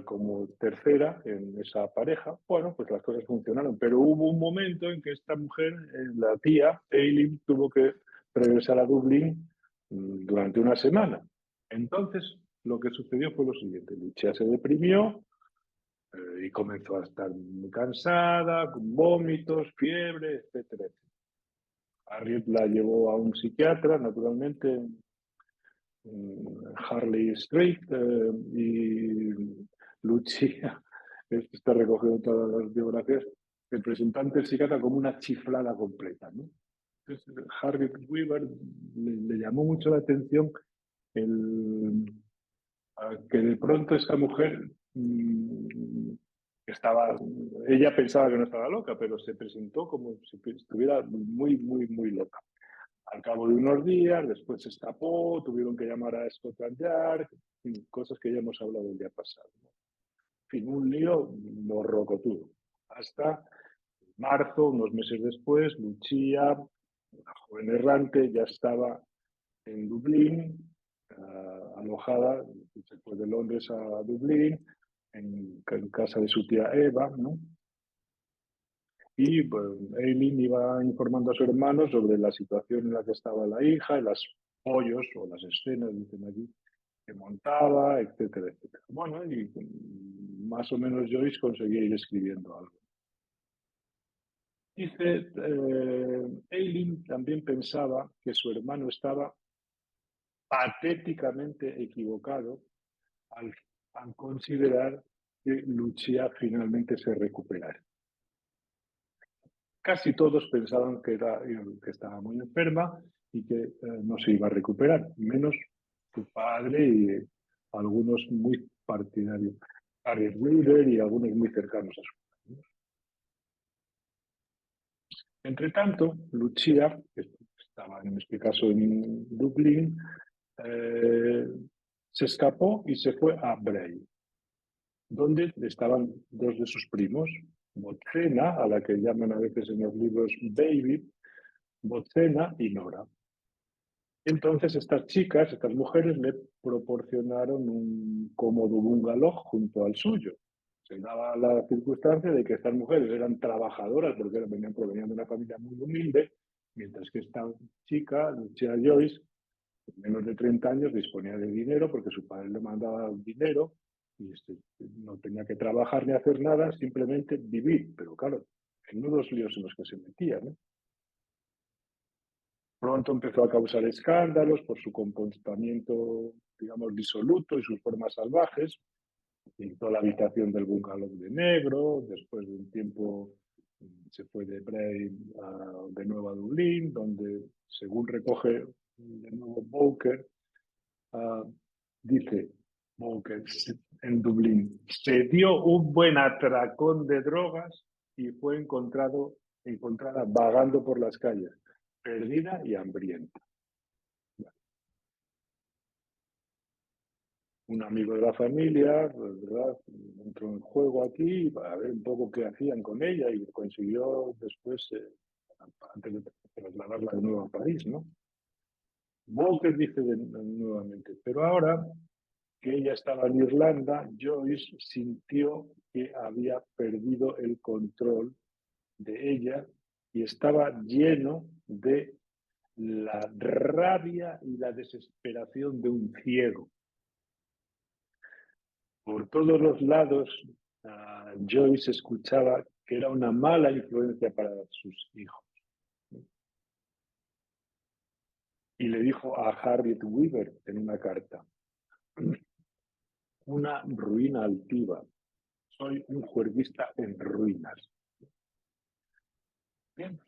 como tercera en esa pareja, bueno, pues las cosas funcionaron. Pero hubo un momento en que esta mujer, la tía Eileen, tuvo que regresar a Dublín durante una semana. Entonces, lo que sucedió fue lo siguiente. Lucia se deprimió y comenzó a estar muy cansada, con vómitos, fiebre, etcétera, etcétera. Harriet la llevó a un psiquiatra, naturalmente, Harley Street y Lucia, esto está recogido en todas las biografías, representante del psiquiatra como una chiflada completa, ¿no? Entonces, Harriet Weaver le llamó mucho la atención el, que de pronto esta mujer estaba, ella pensaba que no estaba loca, pero se presentó como si estuviera muy, muy, muy loca. Al cabo de unos días, después se escapó, tuvieron que llamar a Scotland Yard, cosas que ya hemos hablado el día pasado. En fin, un lío morrocotudo. Hasta marzo, unos meses después, Lucia, una joven errante, ya estaba en Dublín, alojada, se fue de Londres a Dublín, en casa de su tía Eva, ¿no? Y pues, Eileen iba informando a su hermano sobre la situación en la que estaba la hija, las pollos o las escenas, dicen aquí, que montaba, etcétera, etcétera. Bueno, y más o menos Joyce conseguía ir escribiendo algo. Dice, Eileen también pensaba que su hermano estaba patéticamente equivocado al, al considerar que Lucia finalmente se recuperara. Casi todos pensaban que estaba muy enferma y que no se iba a recuperar, menos su padre y algunos muy partidarios, Harriet Weider y algunos muy cercanos a su padre. Entre tanto, Lucia, que estaba en este caso en Dublín, eh, se escapó y se fue a Bray, donde estaban dos de sus primos, Botzena, a la que llaman a veces en los libros Baby, Botzena y Nora. Entonces estas chicas, estas mujeres, le proporcionaron un cómodo bungalow junto al suyo. Se daba la circunstancia de que estas mujeres eran trabajadoras porque provenían de una familia muy humilde, mientras que esta chica, Lucia Joyce, con menos de 30 años, disponía de dinero porque su padre le mandaba dinero y no tenía que trabajar ni hacer nada, simplemente vivir. Pero claro, en nudos líos en los que se metía, ¿no? Pronto empezó a causar escándalos por su comportamiento, digamos, disoluto y sus formas salvajes. Pintó la habitación del bungalow de negro, después de un tiempo se fue de Bray de nuevo a Dublín, donde, según recoge de nuevo Bowker, dice Bowker en Dublín, se dio un buen atracón de drogas y fue encontrada vagando por las calles, perdida y hambrienta. Un amigo de la familia, pues, ¿verdad? Entró en juego aquí para ver un poco qué hacían con ella y consiguió después, antes de trasladarla de nuevo a París, ¿no? Walker dice nuevamente, pero ahora que ella estaba en Irlanda, Joyce sintió que había perdido el control de ella y estaba lleno de la rabia y la desesperación de un ciego. Por todos los lados, Joyce escuchaba que era una mala influencia para sus hijos. Y le dijo a Harriet Weaver en una carta, una ruina altiva, soy un juerguista en ruinas. Bien.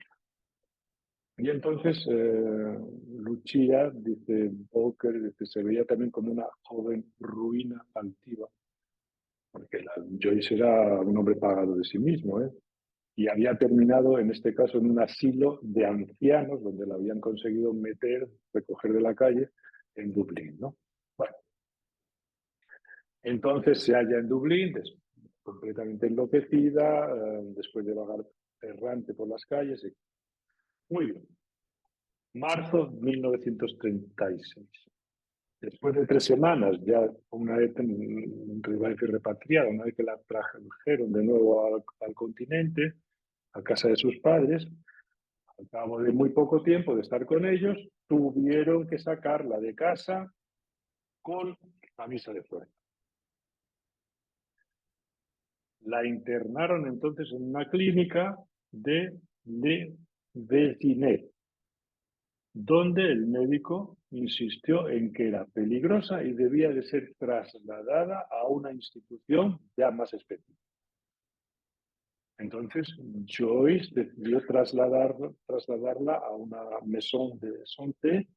Y entonces Lucia, dice Bowker, dice, se veía también como una joven ruina altiva, porque Joyce era un hombre pagado de sí mismo, ¿eh? Y había terminado, en este caso, en un asilo de ancianos, donde la habían conseguido meter, recoger de la calle, en Dublín, ¿no? Bueno, entonces se halla en Dublín, completamente enloquecida, después de vagar errante por las calles. Muy bien. Marzo de 1936. Después de 3 semanas, ya una vez repatriada, una vez que la trajeron de nuevo al continente, a casa de sus padres, al cabo de muy poco tiempo de estar con ellos, tuvieron que sacarla de casa con camisa de fuerza. La internaron entonces en una clínica de Le Vésinet, donde el médico insistió en que era peligrosa y debía de ser trasladada a una institución ya más específica. Entonces, Joyce decidió trasladarla a una maison de santé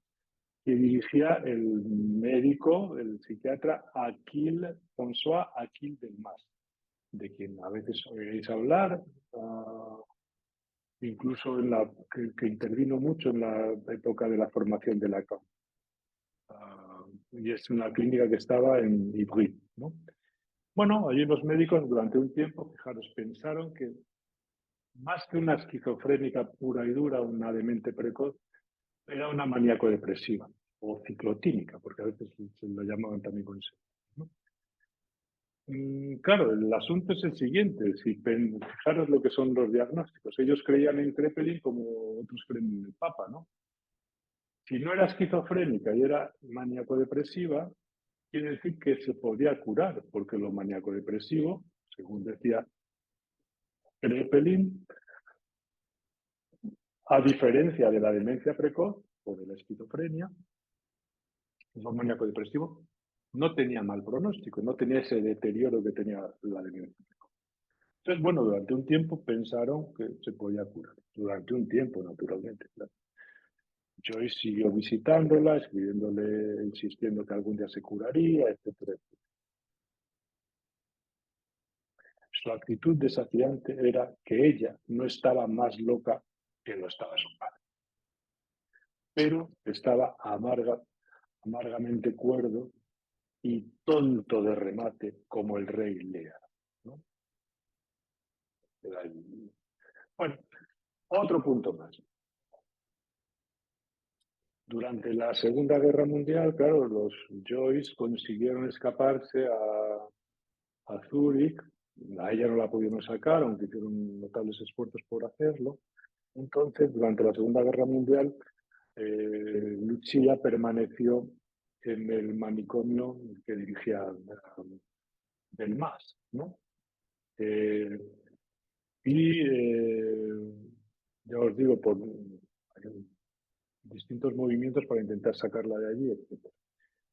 que dirigía el médico, el psiquiatra Achille, François Achille Delmas, de quien a veces oiréis hablar, incluso que intervino mucho en la época de la formación de Lacan. Y es una clínica que estaba en Ivry, ¿no? Bueno, allí los médicos durante un tiempo, fijaros, pensaron que más que una esquizofrénica pura y dura, una demente precoz, era una maníaco-depresiva o ciclotímica, porque a veces se lo llamaban también con eso, ¿no? Claro, el asunto es el siguiente, si fijaros lo que son los diagnósticos. Ellos creían en Kraepelin como otros creen en el Papa, ¿no? Si no era esquizofrénica y era maníaco-depresiva, quiere decir que se podía curar, porque lo maníaco-depresivo, según decía Kraepelin, a diferencia de la demencia precoz o de la esquizofrenia, lo maníaco-depresivo no tenía mal pronóstico, no tenía ese deterioro que tenía la demencia. Entonces, bueno, durante un tiempo pensaron que se podía curar. Durante un tiempo, naturalmente, claro. Joyce siguió visitándola, escribiéndole, insistiendo que algún día se curaría, etcétera, etcétera. Su actitud desafiante era que ella no estaba más loca que lo estaba su padre, pero estaba amargamente cuerdo y tonto de remate como el rey Lear, ¿no? Bueno, otro punto más. Durante la Segunda Guerra Mundial, claro, los Joyce consiguieron escaparse a Zúrich. A ella no la pudieron sacar, aunque hicieron notables esfuerzos por hacerlo. Entonces, durante la Segunda Guerra Mundial, Lucia permaneció en el manicomio que dirigía del MAS, ¿no? Eh, y ya os digo, por distintos movimientos para intentar sacarla de allí, etc.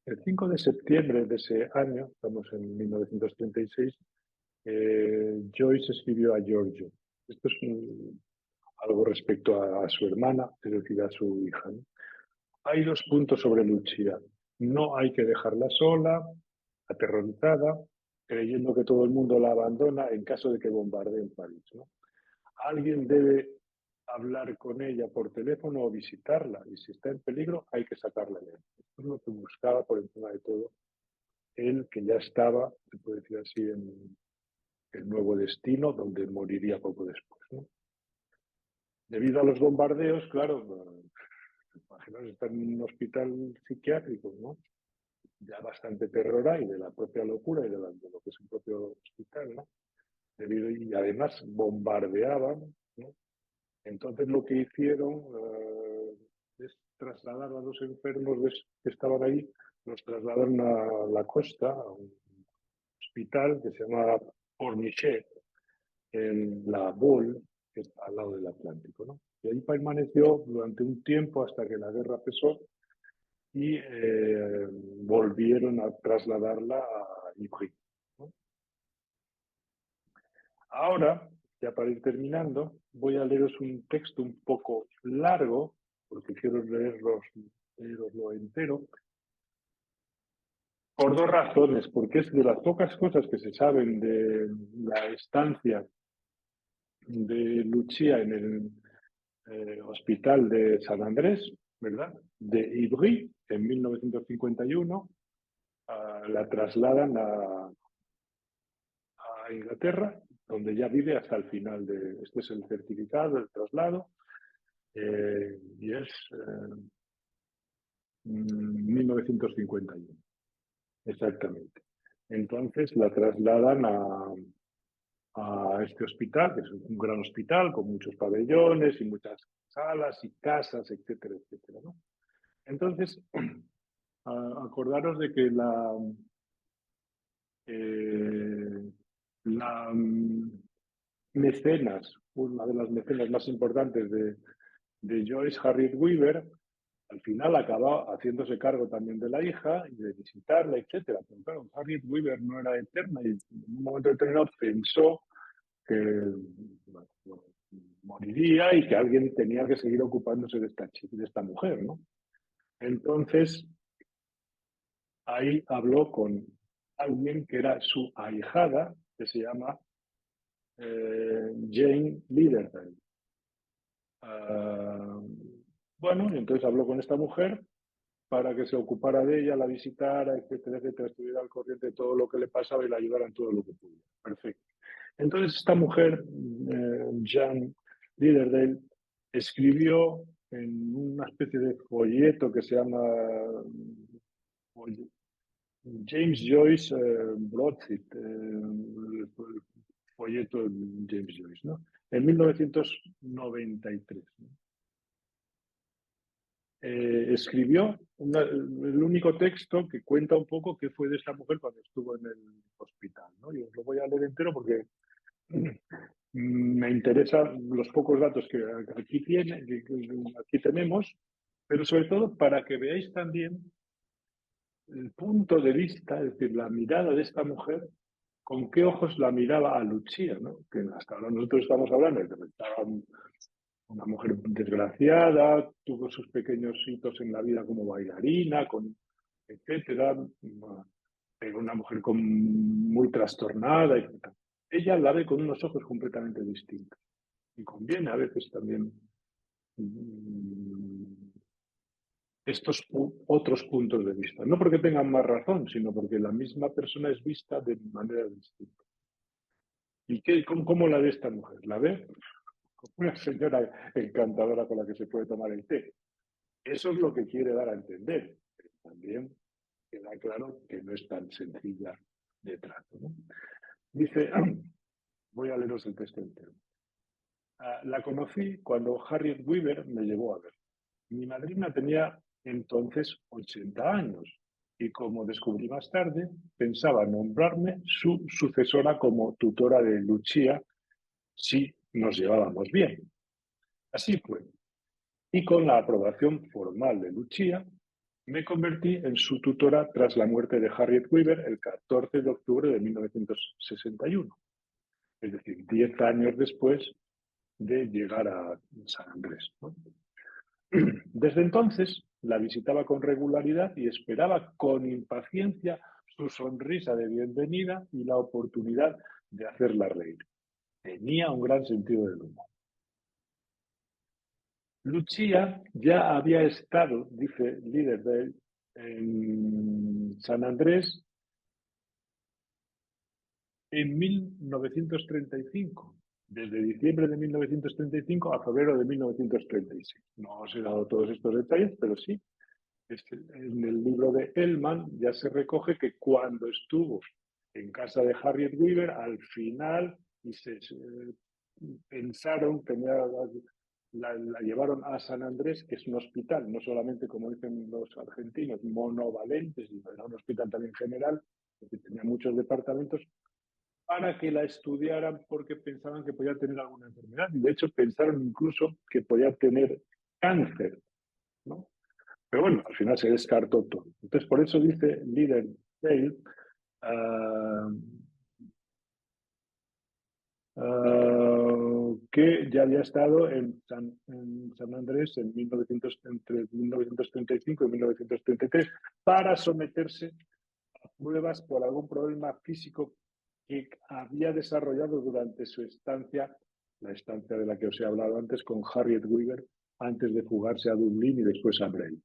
El 5 de septiembre de ese año, estamos en 1936, Joyce escribió a Giorgio. Esto es algo respecto a su hermana, es decir, a su hija, ¿no? Hay dos puntos sobre Lucia. No hay que dejarla sola, aterrorizada, creyendo que todo el mundo la abandona en caso de que bombardeen París, ¿no? Alguien debe hablar con ella por teléfono o visitarla, y si está en peligro hay que sacarla de él. Esto es lo que buscaba por encima de todo él, que ya estaba, se puede decir así, en el nuevo destino, donde moriría poco después, ¿no? Debido a los bombardeos, claro, imaginaos estar en un hospital psiquiátrico, ¿no? Ya bastante terror hay de la propia locura y de lo que es un propio hospital, ¿no? Y además bombardeaban, ¿no? Entonces lo que hicieron es trasladar a los enfermos que estaban ahí, los trasladaron a la costa, a un hospital que se llama Pornichet, en la Bolle, que está al lado del Atlántico, ¿no? Y ahí permaneció durante un tiempo hasta que la guerra cesó y volvieron a trasladarla a Ivry, ¿no? Ahora, ya para ir terminando, voy a leeros un texto un poco largo, porque quiero leeroslo entero, por dos razones, porque es de las pocas cosas que se saben de la estancia de Lucia en el Hospital de San Andrés, ¿verdad? De Ivry, en 1951, la trasladan a Inglaterra, donde ya vive hasta el final de... Este es el certificado del traslado, y es 1951, exactamente. Entonces la trasladan a este hospital, que es un gran hospital con muchos pabellones y muchas salas y casas, etcétera, etcétera, ¿no? Entonces, acordaros de que eh, la mecenas, una de las mecenas más importantes de Joyce, Harriet Weaver, al final acaba haciéndose cargo también de la hija y de visitarla, etcétera. Pero claro, Harriet Weaver no era eterna y en un momento determinado pensó que bueno, moriría y que alguien tenía que seguir ocupándose de esta mujer, ¿no? Entonces, ahí habló con alguien que era su ahijada, que se llama Jane Lidderdale. Bueno, y entonces habló con esta mujer para que se ocupara de ella, la visitara, etcétera, etcétera, estuviera al corriente de todo lo que le pasaba y la ayudara en todo lo que pudiera. Perfecto. Entonces esta mujer, Jane Lidderdale, escribió en una especie de folleto que se llama James Joyce Broadsheet, el folleto de James Joyce, ¿no? En 1993, ¿no? escribió el único texto que cuenta un poco qué fue de esta mujer cuando estuvo en el hospital, ¿no? Y os lo voy a leer entero porque me interesan los pocos datos que aquí tenemos, pero sobre todo para que veáis también el punto de vista, es decir, la mirada de esta mujer, con qué ojos la miraba a Lucía, ¿no? Que hasta ahora nosotros estamos hablando de que estaba una mujer desgraciada, tuvo sus pequeños hitos en la vida como bailarina, etcétera, era una mujer muy trastornada, etcétera. Ella la ve con unos ojos completamente distintos. Y conviene a veces también estos otros puntos de vista. No porque tengan más razón, sino porque la misma persona es vista de manera distinta. ¿Y cómo la ve esta mujer? La ve como una señora encantadora con la que se puede tomar el té. Eso es lo que quiere dar a entender. Pero también queda claro que no es tan sencilla de trato, ¿no? Dice, voy a leeros el texto entero. La conocí cuando Harriet Weaver me llevó a ver. Mi madrina tenía entonces 80 años y, como descubrí más tarde, pensaba nombrarme su sucesora como tutora de Lucia si nos llevábamos bien. Así fue. Y con la aprobación formal de Lucia, me convertí en su tutora tras la muerte de Harriet Weaver el 14 de octubre de 1961. Es decir, 10 años después de llegar a San Andrés, ¿no? Desde entonces la visitaba con regularidad y esperaba con impaciencia su sonrisa de bienvenida y la oportunidad de hacerla reír. Tenía un gran sentido del humor. Lucía ya había estado, dice Liddesdale, en San Andrés en 1935, desde diciembre de 1935 a febrero de 1936. No os he dado todos estos detalles, pero sí, en el libro de Ellman ya se recoge que cuando estuvo en casa de Harriet Weaver, al final, y se pensaron, la llevaron a San Andrés, que es un hospital, no solamente, como dicen los argentinos, monovalente, sino era un hospital también general, que tenía muchos departamentos, para que la estudiaran porque pensaban que podía tener alguna enfermedad. Y de hecho pensaron incluso que podía tener cáncer, ¿no? Pero bueno, al final se descartó todo. Entonces, por eso dice Liddesdale que ya había estado en San Andrés entre 1935 y 1933 para someterse a pruebas por algún problema físico que había desarrollado durante su estancia, la estancia de la que os he hablado antes, con Harriet Weaver, antes de fugarse a Dublín y después a Bray.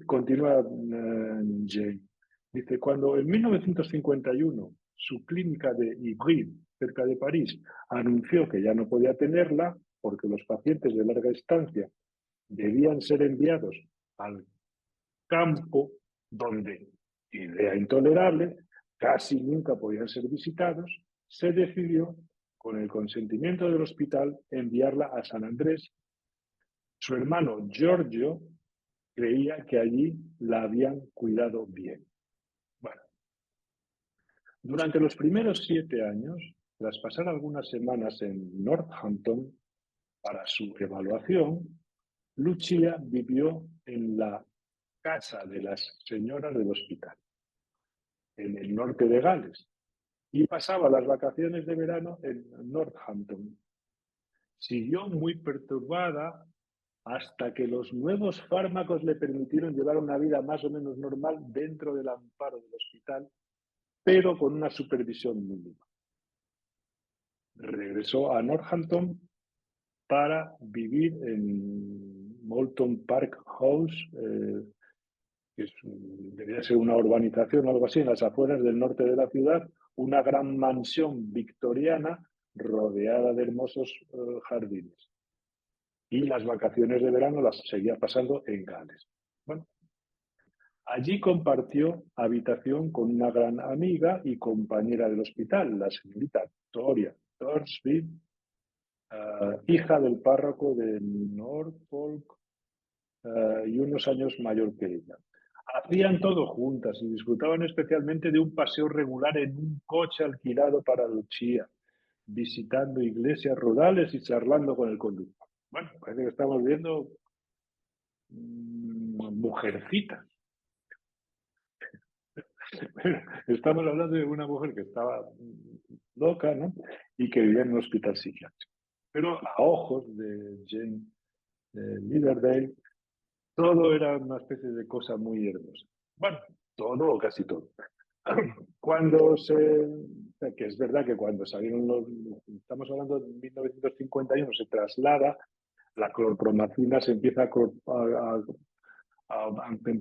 Continúa Jane, dice, cuando en 1951 su clínica de Ivry, cerca de París, anunció que ya no podía tenerla porque los pacientes de larga estancia debían ser enviados al campo donde, idea intolerable, casi nunca podían ser visitados, se decidió, con el consentimiento del hospital, enviarla a San Andrés. Su hermano Giorgio creía que allí la habían cuidado bien. Bueno, durante los primeros 7 años, tras pasar algunas semanas en Northampton para su evaluación, Lucia vivió en la casa de las señoras del hospital, en el norte de Gales, y pasaba las vacaciones de verano en Northampton. Siguió muy perturbada hasta que los nuevos fármacos le permitieron llevar una vida más o menos normal dentro del amparo del hospital, pero con una supervisión mínima. Regresó a Northampton para vivir en Moulton Park House, que debería ser una urbanización o algo así, en las afueras del norte de la ciudad, una gran mansión victoriana rodeada de hermosos jardines. Y las vacaciones de verano las seguía pasando en Gales. Bueno, allí compartió habitación con una gran amiga y compañera del hospital, la señorita Toria Thorsby, hija del párroco de Norfolk y unos años mayor que ella. Hacían todo juntas y disfrutaban especialmente de un paseo regular en un coche alquilado para Lucia, visitando iglesias rurales y charlando con el conductor. Bueno, parece que estamos viendo mujercitas. Estamos hablando de una mujer que estaba loca, ¿no? Y que vivía en un hospital psiquiátrico. Pero a ojos de Jane Lidderdale, todo era una especie de cosa muy hermosa. Bueno, todo o casi todo. Que es verdad que cuando salieron estamos hablando de 1951, se traslada, la clorpromacina se empieza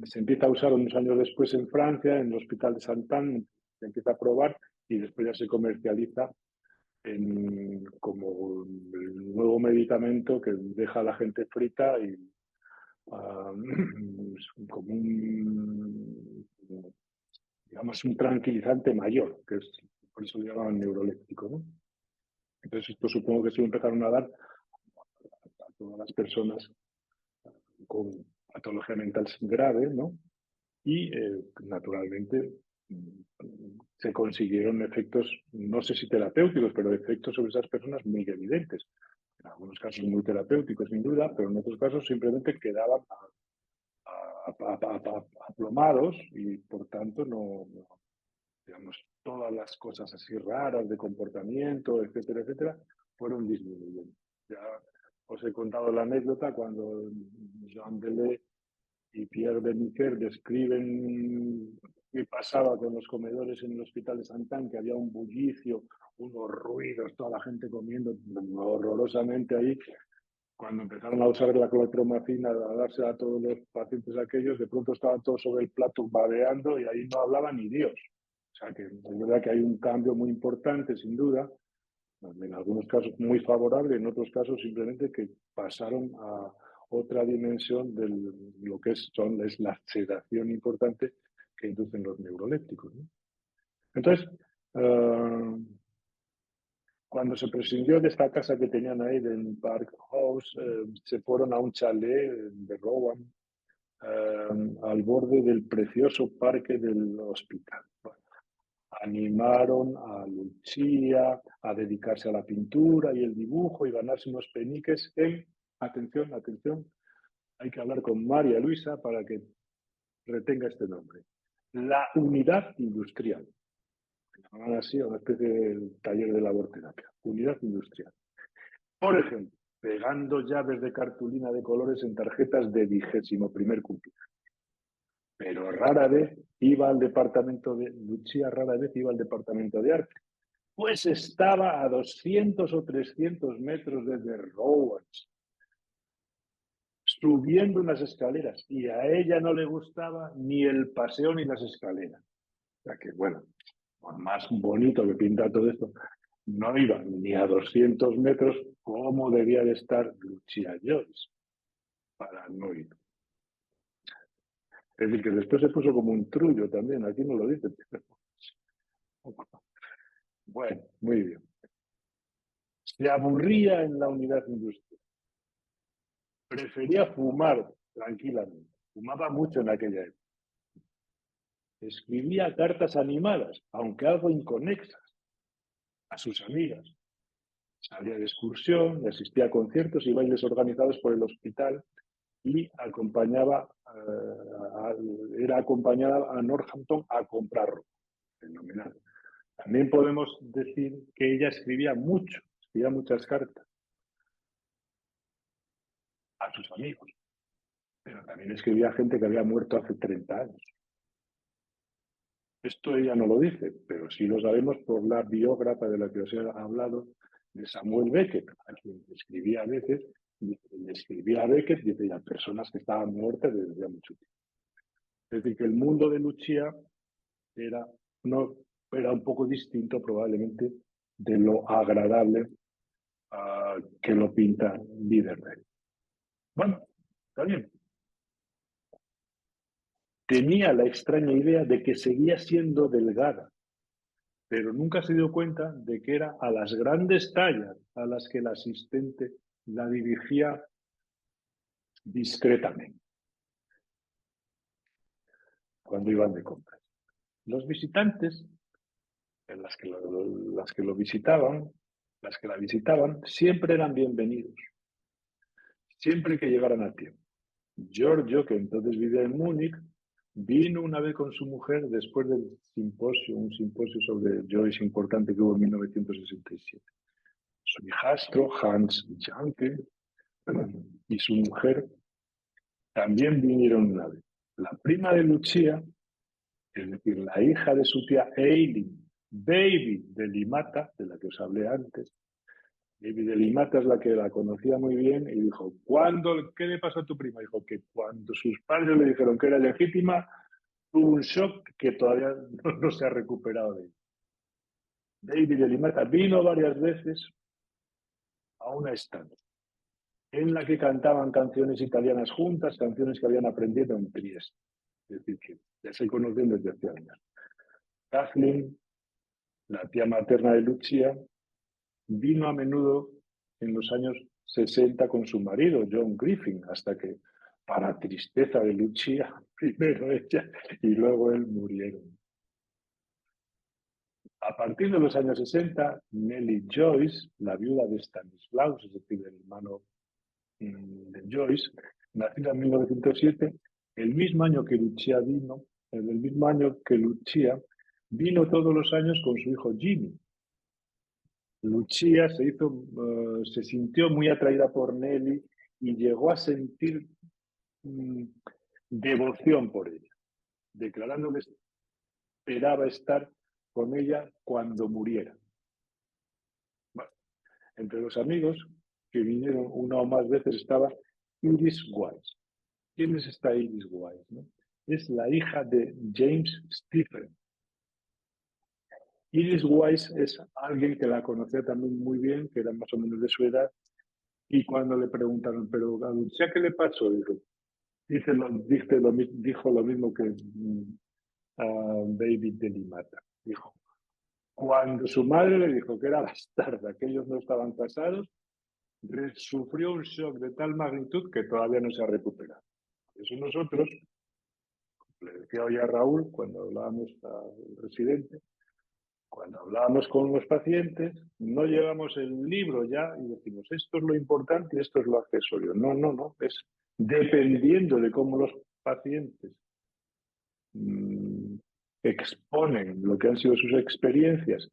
se empieza a usar unos años después en Francia, en el Hospital de Saint-Anne, se empieza a probar y después ya se comercializa como el nuevo medicamento que deja a la gente frita y como digamos, un tranquilizante mayor, que es, por eso lo llamaban neuroléptico, ¿no? Entonces, esto supongo que se lo empezaron a dar a todas las personas con patología mental grave, ¿no? Y, naturalmente, se consiguieron efectos, no sé si terapéuticos, pero efectos sobre esas personas muy evidentes. En algunos casos muy terapéuticos, sin duda, pero en otros casos simplemente quedaban aplomados y, por tanto, digamos, todas las cosas así raras de comportamiento, etcétera, etcétera, fueron disminuyendo. Ya os he contado la anécdota cuando Jean Delay y Pierre Beniker describen qué pasaba con los comedores en el hospital de Santán, que había un bullicio, unos ruidos, toda la gente comiendo horrorosamente ahí. Cuando empezaron a usar la clorpromacina, a darse a todos los pacientes aquellos, de pronto estaban todos sobre el plato babeando y ahí no hablaba ni Dios. O sea que es verdad que hay un cambio muy importante, sin duda, en algunos casos muy favorable, en otros casos simplemente que pasaron a otra dimensión de lo que es la sedación importante que inducen los neurolépticos, ¿no? Entonces, cuando se prescindió de esta casa que tenían ahí en Park House, se fueron a un chalet de Rowan, al borde del precioso parque del hospital. Bueno, animaron a Lucia a dedicarse a la pintura y el dibujo y ganarse unos peniques en, atención, atención, hay que hablar con María Luisa para que retenga este nombre, la unidad industrial. Llamaban así a una especie de taller de laborterapia, unidad industrial. Por ejemplo, pegando llaves de cartulina de colores en tarjetas de 21º cumpleaños. Pero rara vez iba al departamento de Lucia, rara vez iba al departamento de arte. Pues estaba a 200 o 300 metros desde Rowans, subiendo unas escaleras, y a ella no le gustaba ni el paseo ni las escaleras. O sea que, bueno, por más bonito que pinta todo esto, no iba ni a 200 metros como debía de estar Lucia Joyce para no ir. Es decir, que después se puso como un trullo también, aquí no lo dice. Bueno, muy bien. Se aburría en la unidad industrial. Prefería fumar tranquilamente. Fumaba mucho en aquella época. Escribía cartas animadas, aunque algo inconexas, a sus amigas. Salía de excursión, asistía a conciertos y bailes organizados por el hospital y era acompañada a Northampton a comprar ropa. Fenomenal. También podemos decir que ella escribía mucho, escribía muchas cartas a sus amigos, pero también escribía a gente que había muerto hace 30 años. Esto ella no lo dice, pero sí lo sabemos por la biógrafa de la que os he hablado, de Samuel Beckett, a quien escribía a veces, le escribía a Beckett, dice, a personas que estaban muertas desde mucho tiempo. Es decir, que el mundo de Lucia era un poco distinto probablemente de lo agradable que lo pinta Lidderdale. Bueno, está bien. Tenía la extraña idea de que seguía siendo delgada, pero nunca se dio cuenta de que era a las grandes tallas a las que el asistente la dirigía discretamente. cuando iban de compras. Los visitantes, las que lo visitaban, las que la visitaban, siempre eran bienvenidos, siempre que llegaran a tiempo. Giorgio, que entonces vivía en Múnich, vino una vez con su mujer después del simposio, un simposio sobre Joyce importante que hubo en 1967. Su hijastro, Hans Janke, y su mujer también vinieron una vez. La prima de Lucia, es decir, la hija de su tía Eileen, Baby de Limata, de la que os hablé antes. Baby de Limata es la que la conocía muy bien y dijo, ¿qué le pasó a tu prima? Dijo que cuando sus padres le dijeron que era legítima, tuvo un shock que todavía no se ha recuperado de él. Baby de Limata vino varias veces a una estancia en la que cantaban canciones italianas juntas, canciones que habían aprendido en Trieste. Es decir, que ya se conocen desde hace años. Kathleen, la tía materna de Lucia, vino a menudo en los años 60 con su marido, John Griffin, hasta que, para tristeza de Lucia, primero ella y luego él murieron. A partir de los años 60, Nellie Joyce, la viuda de Stanislaus, es decir, del hermano de Joyce, nacida en 1907, el mismo año que Lucia vino, en el mismo año que Lucia, vino todos los años con su hijo Jimmy. Lucia se sintió muy atraída por Nelly y llegó a sentir devoción por ella, declarando que esperaba estar con ella cuando muriera. Bueno, entre los amigos que vinieron una o más veces estaba Iris Wise. ¿Quién es esta Iris Wise? ¿No? Es la hija de James Stephen. Iris Wise es alguien que la conocía también muy bien, que era más o menos de su edad, y cuando le preguntaron, pero a Lucia, ¿qué le pasó? Dijo lo mismo que David de Limata. Dijo, cuando su madre le dijo que era bastarda, que ellos no estaban casados, sufrió un shock de tal magnitud que todavía no se ha recuperado. Eso nosotros, le decía hoy a Raúl, cuando hablábamos al residente, cuando hablábamos con los pacientes, no llevamos el libro ya y decimos, esto es lo importante y esto es lo accesorio. No, no, no. Es dependiendo de cómo los pacientes exponen lo que han sido sus experiencias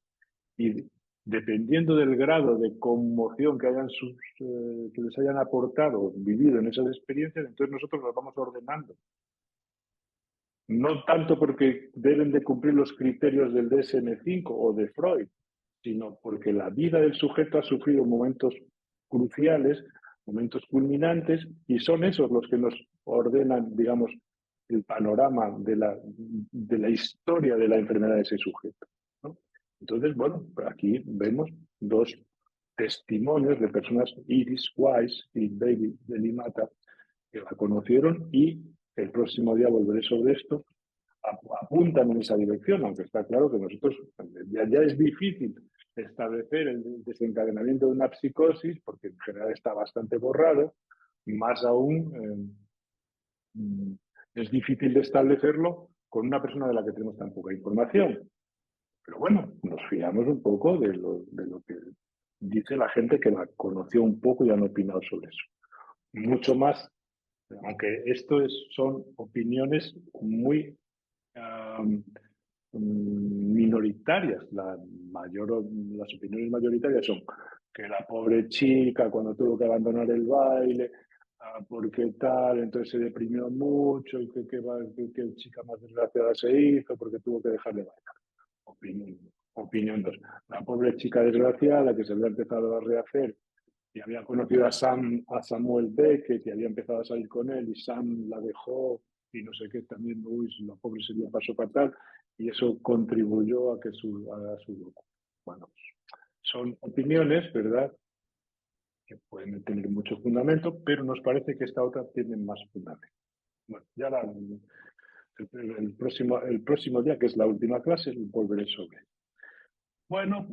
y dependiendo del grado de conmoción que les hayan aportado, vivido en esas experiencias, entonces nosotros las vamos ordenando. No tanto porque deben de cumplir los criterios del DSM-5 o de Freud, sino porque la vida del sujeto ha sufrido momentos cruciales, momentos culminantes, y son esos los que nos ordenan, digamos, el panorama de la historia de la enfermedad de ese sujeto, ¿no? Entonces, bueno, aquí vemos dos testimonios de personas, Iris Wise y David de Limata, que la conocieron y el próximo día volveré sobre esto, apuntan en esa dirección, aunque está claro que nosotros ya es difícil establecer el desencadenamiento de una psicosis, porque en general está bastante borrado, más aún es difícil de establecerlo con una persona de la que tenemos tan poca información. Pero bueno, nos fiamos un poco de lo que dice la gente que la conoció un poco y han opinado sobre eso. Mucho más, aunque son opiniones muy minoritarias. Las opiniones mayoritarias son que la pobre chica cuando tuvo que abandonar el baile, porque tal, entonces se deprimió mucho y que chica más desgraciada se hizo porque tuvo que dejar de bailar. Opinión 2. La pobre chica desgraciada que se había empezado a rehacer y había conocido a Samuel Beckett y había empezado a salir con él y Sam la dejó y no sé qué, también, la pobre se le pasó fatal y eso contribuyó a su locura. Bueno, son opiniones, ¿verdad?, que pueden tener mucho fundamento, pero nos parece que esta otra tiene más fundamento. Bueno, ya el próximo día, que es la última clase, volveré sobre ello. Bueno,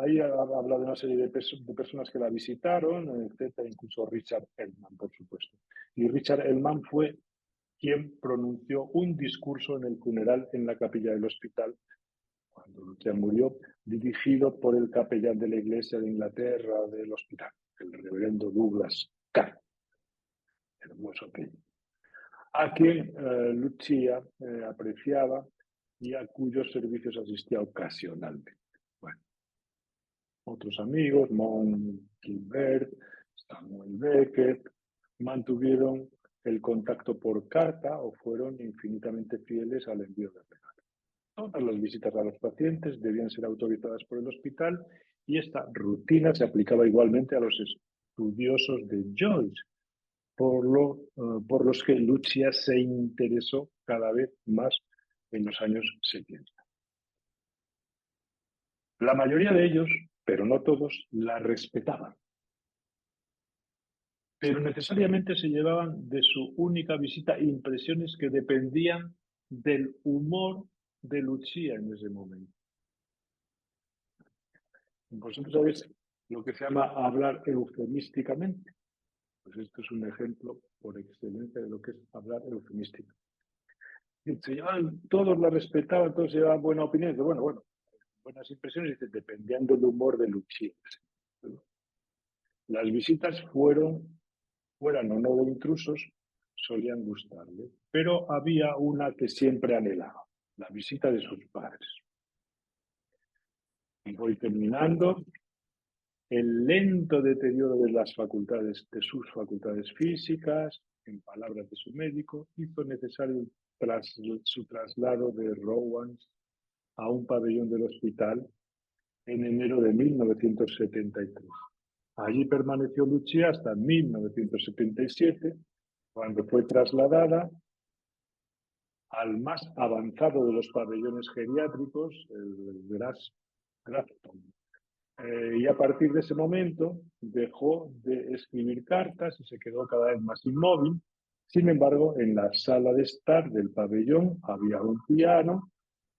ahí habla de una serie de personas que la visitaron, etcétera, incluso Richard Ellman, por supuesto. Y Richard Ellman fue quien pronunció un discurso en el funeral en la capilla del hospital cuando Lucia murió, dirigido por el capellán de la Iglesia de Inglaterra del hospital, el reverendo Douglas Carr, hermoso apellido, a quien Lucia apreciaba y a cuyos servicios asistía ocasionalmente. Bueno, otros amigos, Mount Gilbert, Samuel Beckett, mantuvieron el contacto por carta o fueron infinitamente fieles al envío de regalos. Todas las visitas a los pacientes debían ser autorizadas por el hospital y esta rutina se aplicaba igualmente a los estudiosos de Joyce, por los que Lucia se interesó cada vez más en los años 70. La mayoría de ellos, pero no todos, la respetaban, pero necesariamente se llevaban de su única visita impresiones que dependían del humor de Lucia en ese momento. Vosotros sabéis lo que se llama hablar eufemísticamente. Pues esto es un ejemplo por excelencia de lo que es hablar eufemístico. Todos la respetaban, todos se llevaban buena opinión. Bueno, buenas impresiones, dependían del humor de Lucia. Las visitas fueran o no de intrusos, solían gustarle, pero había una que siempre anhelaba, la visita de sus padres. Y voy terminando. El lento deterioro de sus facultades físicas, en palabras de su médico, hizo necesario su traslado de Rowans a un pabellón del hospital en enero de 1973. Allí permaneció Lucia hasta 1977, cuando fue trasladada al más avanzado de los pabellones geriátricos, el Grafton. Y a partir de ese momento dejó de escribir cartas y se quedó cada vez más inmóvil. Sin embargo, en la sala de estar del pabellón había un piano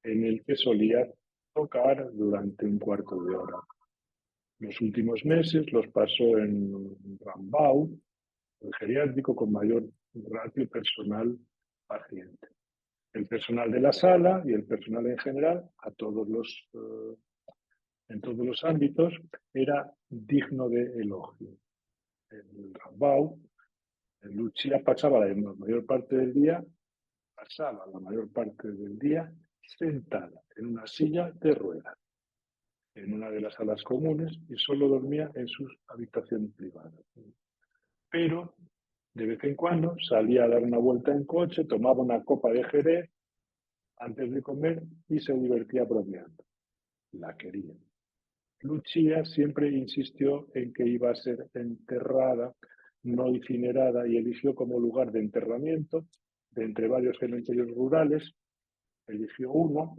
en el que solía tocar durante un cuarto de hora. Los últimos meses los pasó en Rambau, el geriátrico con mayor ratio personal paciente. El personal de la sala y el personal en general, en todos los ámbitos, era digno de elogio. En Rambau, Lucia pasaba la mayor parte del día sentada en una silla de ruedas, en una de las salas comunes, y solo dormía en sus habitaciones privadas. Pero de vez en cuando salía a dar una vuelta en coche, tomaba una copa de jerez antes de comer y se divertía bromeando. La quería. Lucia siempre insistió en que iba a ser enterrada, no incinerada, y eligió como lugar de enterramiento, de entre varios cementerios rurales, eligió uno,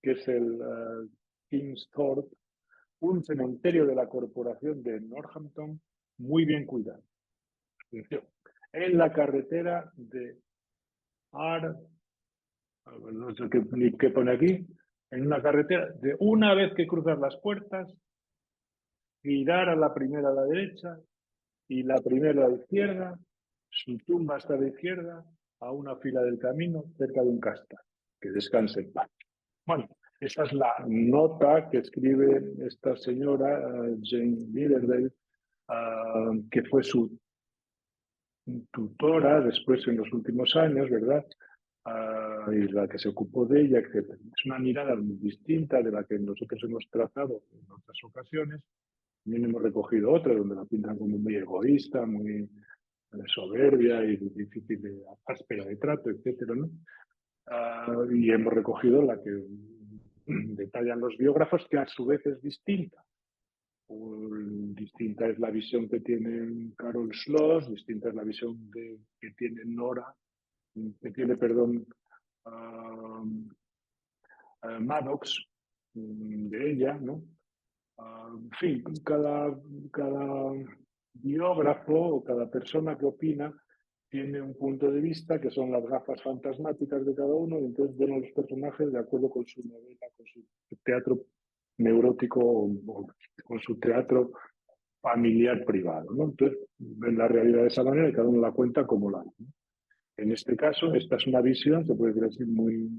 que es el King's Thorpe, un cementerio de la corporación de Northampton, muy bien cuidado. Atención, en la carretera de no sé qué pone aquí, en una carretera, de una vez que cruzas las puertas, girar a la primera a la derecha y la primera a la izquierda, su tumba está a la izquierda, a una fila del camino, cerca de un casta. Que descanse en paz. Bueno, esa es la nota que escribe esta señora, Jane Lidderdale, que fue su tutora después en los últimos años, ¿verdad? Y la que se ocupó de ella, etc. Es una mirada muy distinta de la que nosotros hemos trazado en otras ocasiones. También hemos recogido otra donde la pintan como muy egoísta, muy soberbia y difícil, áspera de trato, etcétera, ¿no? Y hemos recogido la que detallan los biógrafos, que a su vez es distinta. Distinta es la visión que tiene Carol Schloss, distinta es la visión que tiene Nora, que tiene, perdón, Maddox, de ella, ¿no? En fin, cada biógrafo o cada persona que opina tiene un punto de vista que son las gafas fantasmáticas de cada uno, y entonces ven a los personajes de acuerdo con su novela, con su teatro neurótico o con su teatro familiar privado, ¿no? Entonces ven la realidad de esa manera y cada uno la cuenta como la ve, ¿no? En este caso, esta es una visión, se puede decir, muy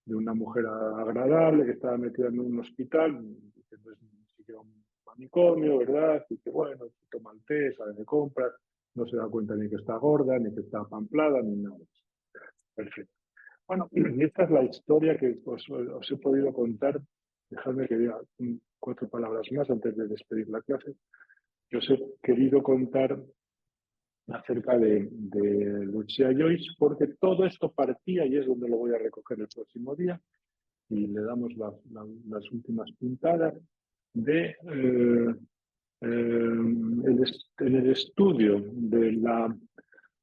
de una mujer agradable que estaba metida en un hospital, que no es ni siquiera un manicomio, ¿verdad? Y que, bueno, se toma el té, sale de compras, no se da cuenta ni que está gorda, ni que está pamplada, ni nada. Perfecto. Bueno, y esta es la historia que os he podido contar. Dejadme que diga 4 palabras más antes de despedir la clase. Que os he querido contar acerca de Lucia Joyce, porque todo esto partía, y es donde lo voy a recoger el próximo día, y le damos las últimas puntadas, de en el estudio de la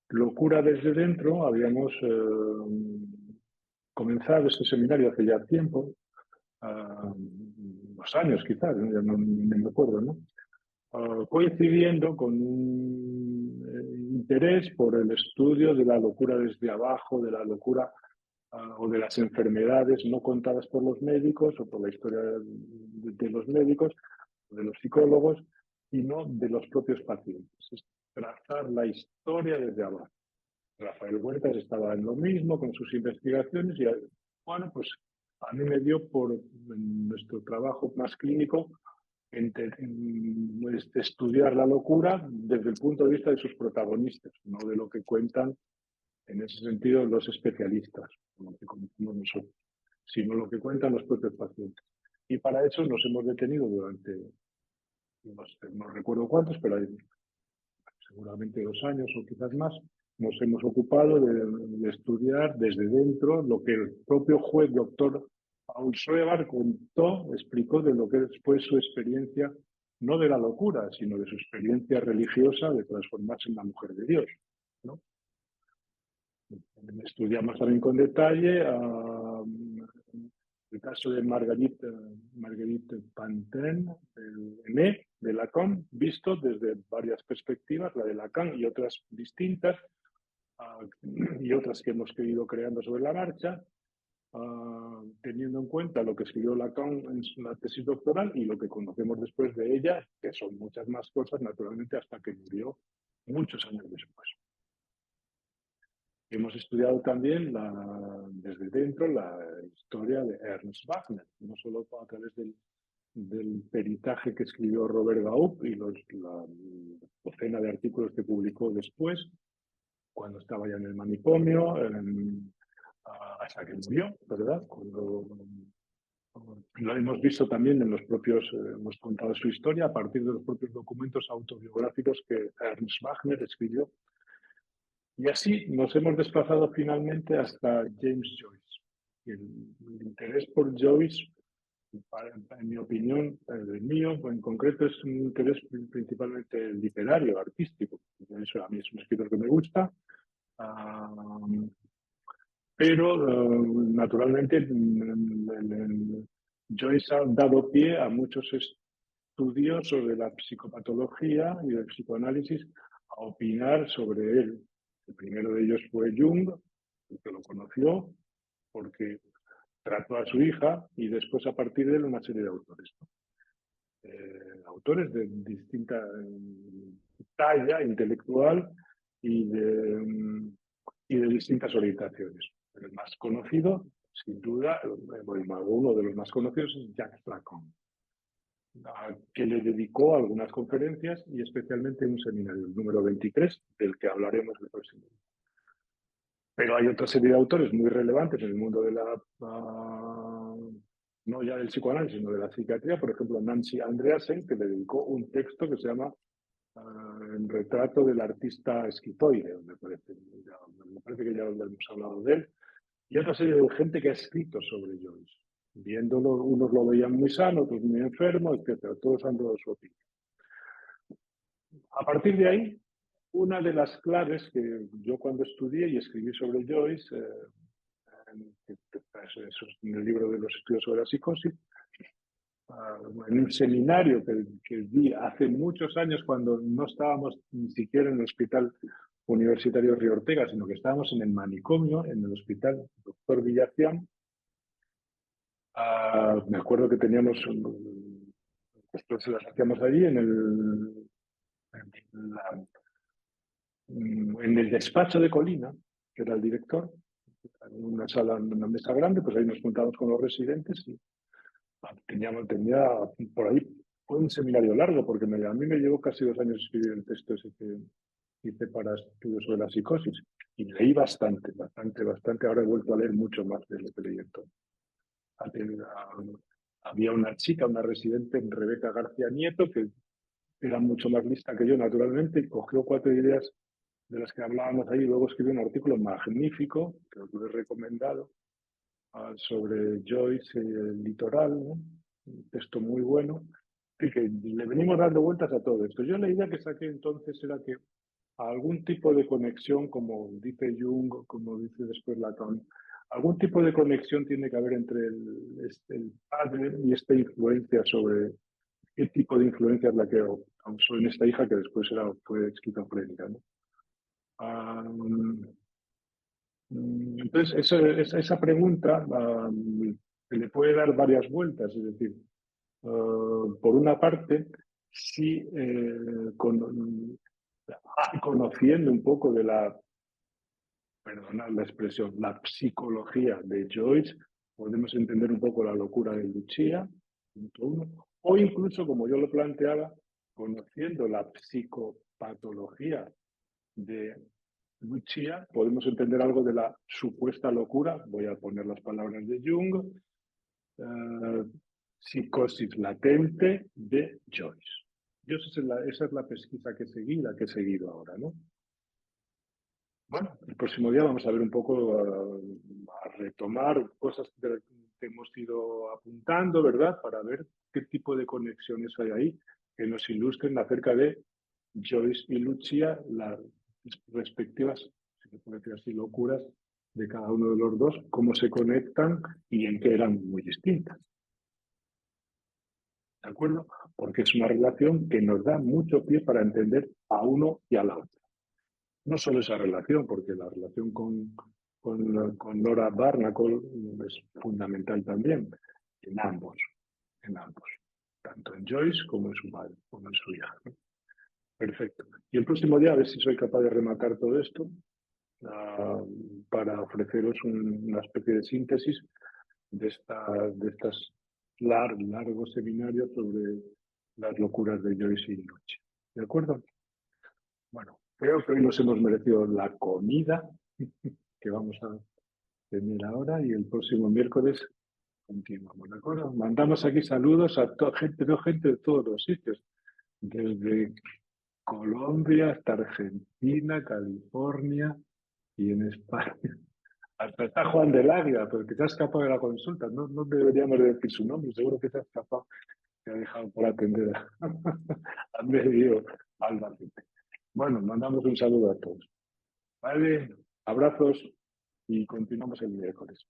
locura desde dentro. Habíamos comenzado este seminario hace ya tiempo, unos años quizás, ¿no? Ya no me acuerdo, ¿no? Coincidiendo con un interés por el estudio de la locura desde abajo, de la locura o de las enfermedades no contadas por los médicos o por la historia de los médicos, de los psicólogos, y no de los propios pacientes. Es trazar la historia desde abajo. Rafael Huertas estaba en lo mismo con sus investigaciones y, bueno, pues a mí me dio por nuestro trabajo más clínico estudiar la locura desde el punto de vista de sus protagonistas, no de lo que cuentan en ese sentido los especialistas, como que conocemos nosotros, sino lo que cuentan los propios pacientes. Y para eso nos hemos detenido durante, no recuerdo cuántos, pero hay seguramente 2 años o quizás más, nos hemos ocupado de estudiar desde dentro lo que el propio juez doctor Paul Schreber contó, explicó de lo que fue su experiencia, no de la locura, sino de su experiencia religiosa de transformarse en la mujer de Dios, ¿no? Estudiamos también con detalle el caso de Marguerite Pantin, de Lacan, visto desde varias perspectivas, la de Lacan y otras distintas, y otras que hemos ido creando sobre la marcha, teniendo en cuenta lo que escribió Lacan en la tesis doctoral y lo que conocemos después de ella, que son muchas más cosas, naturalmente, hasta que murió muchos años después. Hemos estudiado también desde dentro la historia de Ernst Wagner, no solo a través del peritaje que escribió Robert Gaup y la docena de artículos que publicó después, cuando estaba ya en el manicomio, hasta que murió, ¿verdad? Lo hemos visto también en los propios, hemos contado su historia a partir de los propios documentos autobiográficos que Ernst Wagner escribió. Y así nos hemos desplazado finalmente hasta James Joyce. El interés por Joyce, en mi opinión, el mío en concreto, es un interés principalmente literario, artístico. Eso a mí es un escritor que me gusta, pero naturalmente Joyce ha dado pie a muchos estudios sobre la psicopatología y el psicoanálisis a opinar sobre él. El primero de ellos fue Jung, el que lo conoció, porque trató a su hija, y después a partir de él una serie de autores. ¿No? Autores de distinta talla intelectual y de distintas orientaciones. El más conocido, sin duda, uno de los más conocidos es Jacques Lacan, que le dedicó algunas conferencias y especialmente un seminario, el número 23, del que hablaremos el próximo día. Pero hay otra serie de autores muy relevantes en el mundo de no ya del psicoanálisis, sino de la psiquiatría. Por ejemplo, Nancy Andreasen, que le dedicó un texto que se llama El retrato del artista esquizoide, me parece que ya hemos hablado de él. Y otra serie de gente que ha escrito sobre Joyce. Viéndolo, unos lo veían muy sano, otros muy enfermo, etcétera. Todos han dado su opinión. A partir de ahí, una de las claves que yo cuando estudié y escribí sobre Joyce, en el libro de los estudios sobre la psicosis, en un seminario que di hace muchos años cuando no estábamos ni siquiera en el Hospital Universitario Río Ortega, sino que estábamos en el manicomio, en el Hospital Doctor Villacián. Me acuerdo que teníamos, esto se las hacíamos allí en el despacho de Colina, que era el director, en una sala, en una mesa grande, pues ahí nos juntamos con los residentes y tenía por ahí, fue un seminario largo, porque a mí me llevó casi 2 años escribir el texto ese que hice para estudios sobre la psicosis. Y leí bastante. Ahora he vuelto a leer mucho más de lo que leí entonces. Había una chica, una residente, Rebeca García Nieto, que era mucho más lista que yo, naturalmente, y cogió 4 ideas de las que hablábamos ahí, y luego escribió un artículo magnífico, que os lo he recomendado, sobre Joyce y el litoral, ¿no? Un texto muy bueno, y que le venimos dando vueltas a todo esto. Yo la idea que saqué entonces era que algún tipo de conexión, como dice Jung, como dice después Lacan, algún tipo de conexión tiene que haber entre el padre y esta influencia sobre qué tipo de influencia es la que causó en esta hija que después fue esquizofrénica, ¿no? Entonces, esa pregunta se le puede dar varias vueltas, es decir, por una parte, sí, conociendo un poco de perdonad la expresión, la psicología de Joyce, podemos entender un poco la locura de Lucia, punto uno, o incluso, como yo lo planteaba, conociendo la psicopatología de Lucia, podemos entender algo de la supuesta locura, voy a poner las palabras de Jung, eh, psicosis latente de Joyce. Esa es la pesquisa que seguí, la que he seguido ahora, ¿no? Bueno, el próximo día vamos a ver un poco, a retomar cosas que hemos ido apuntando, ¿verdad? Para ver qué tipo de conexiones hay ahí que nos ilustren acerca de Joyce y Lucia, las respectivas, si se puede decir así, locuras de cada uno de los dos, cómo se conectan y en qué eran muy distintas. ¿De acuerdo? Porque es una relación que nos da mucho pie para entender a uno y a la otra. No solo esa relación, porque la relación con Laura Barnacle es fundamental también, en ambos, tanto en Joyce como en su madre, como en su hija. ¿No? Perfecto. Y el próximo día a ver si soy capaz de rematar todo esto para ofreceros una especie de síntesis de estas largos seminarios sobre las locuras de Joyce y Lucia. ¿De acuerdo? Bueno, creo que hoy nos hemos merecido la comida que vamos a tener ahora y el próximo miércoles continuamos, ¿de acuerdo? Mandamos aquí saludos a gente de todos los sitios, desde Colombia hasta Argentina, California y en España. Hasta está Juan del Águila, porque se ha escapado de la consulta. No deberíamos decir su nombre, seguro que se ha escapado, se ha dejado por atender a medio Albacete. Bueno, mandamos un saludo a todos. Vale, abrazos y continuamos el miércoles.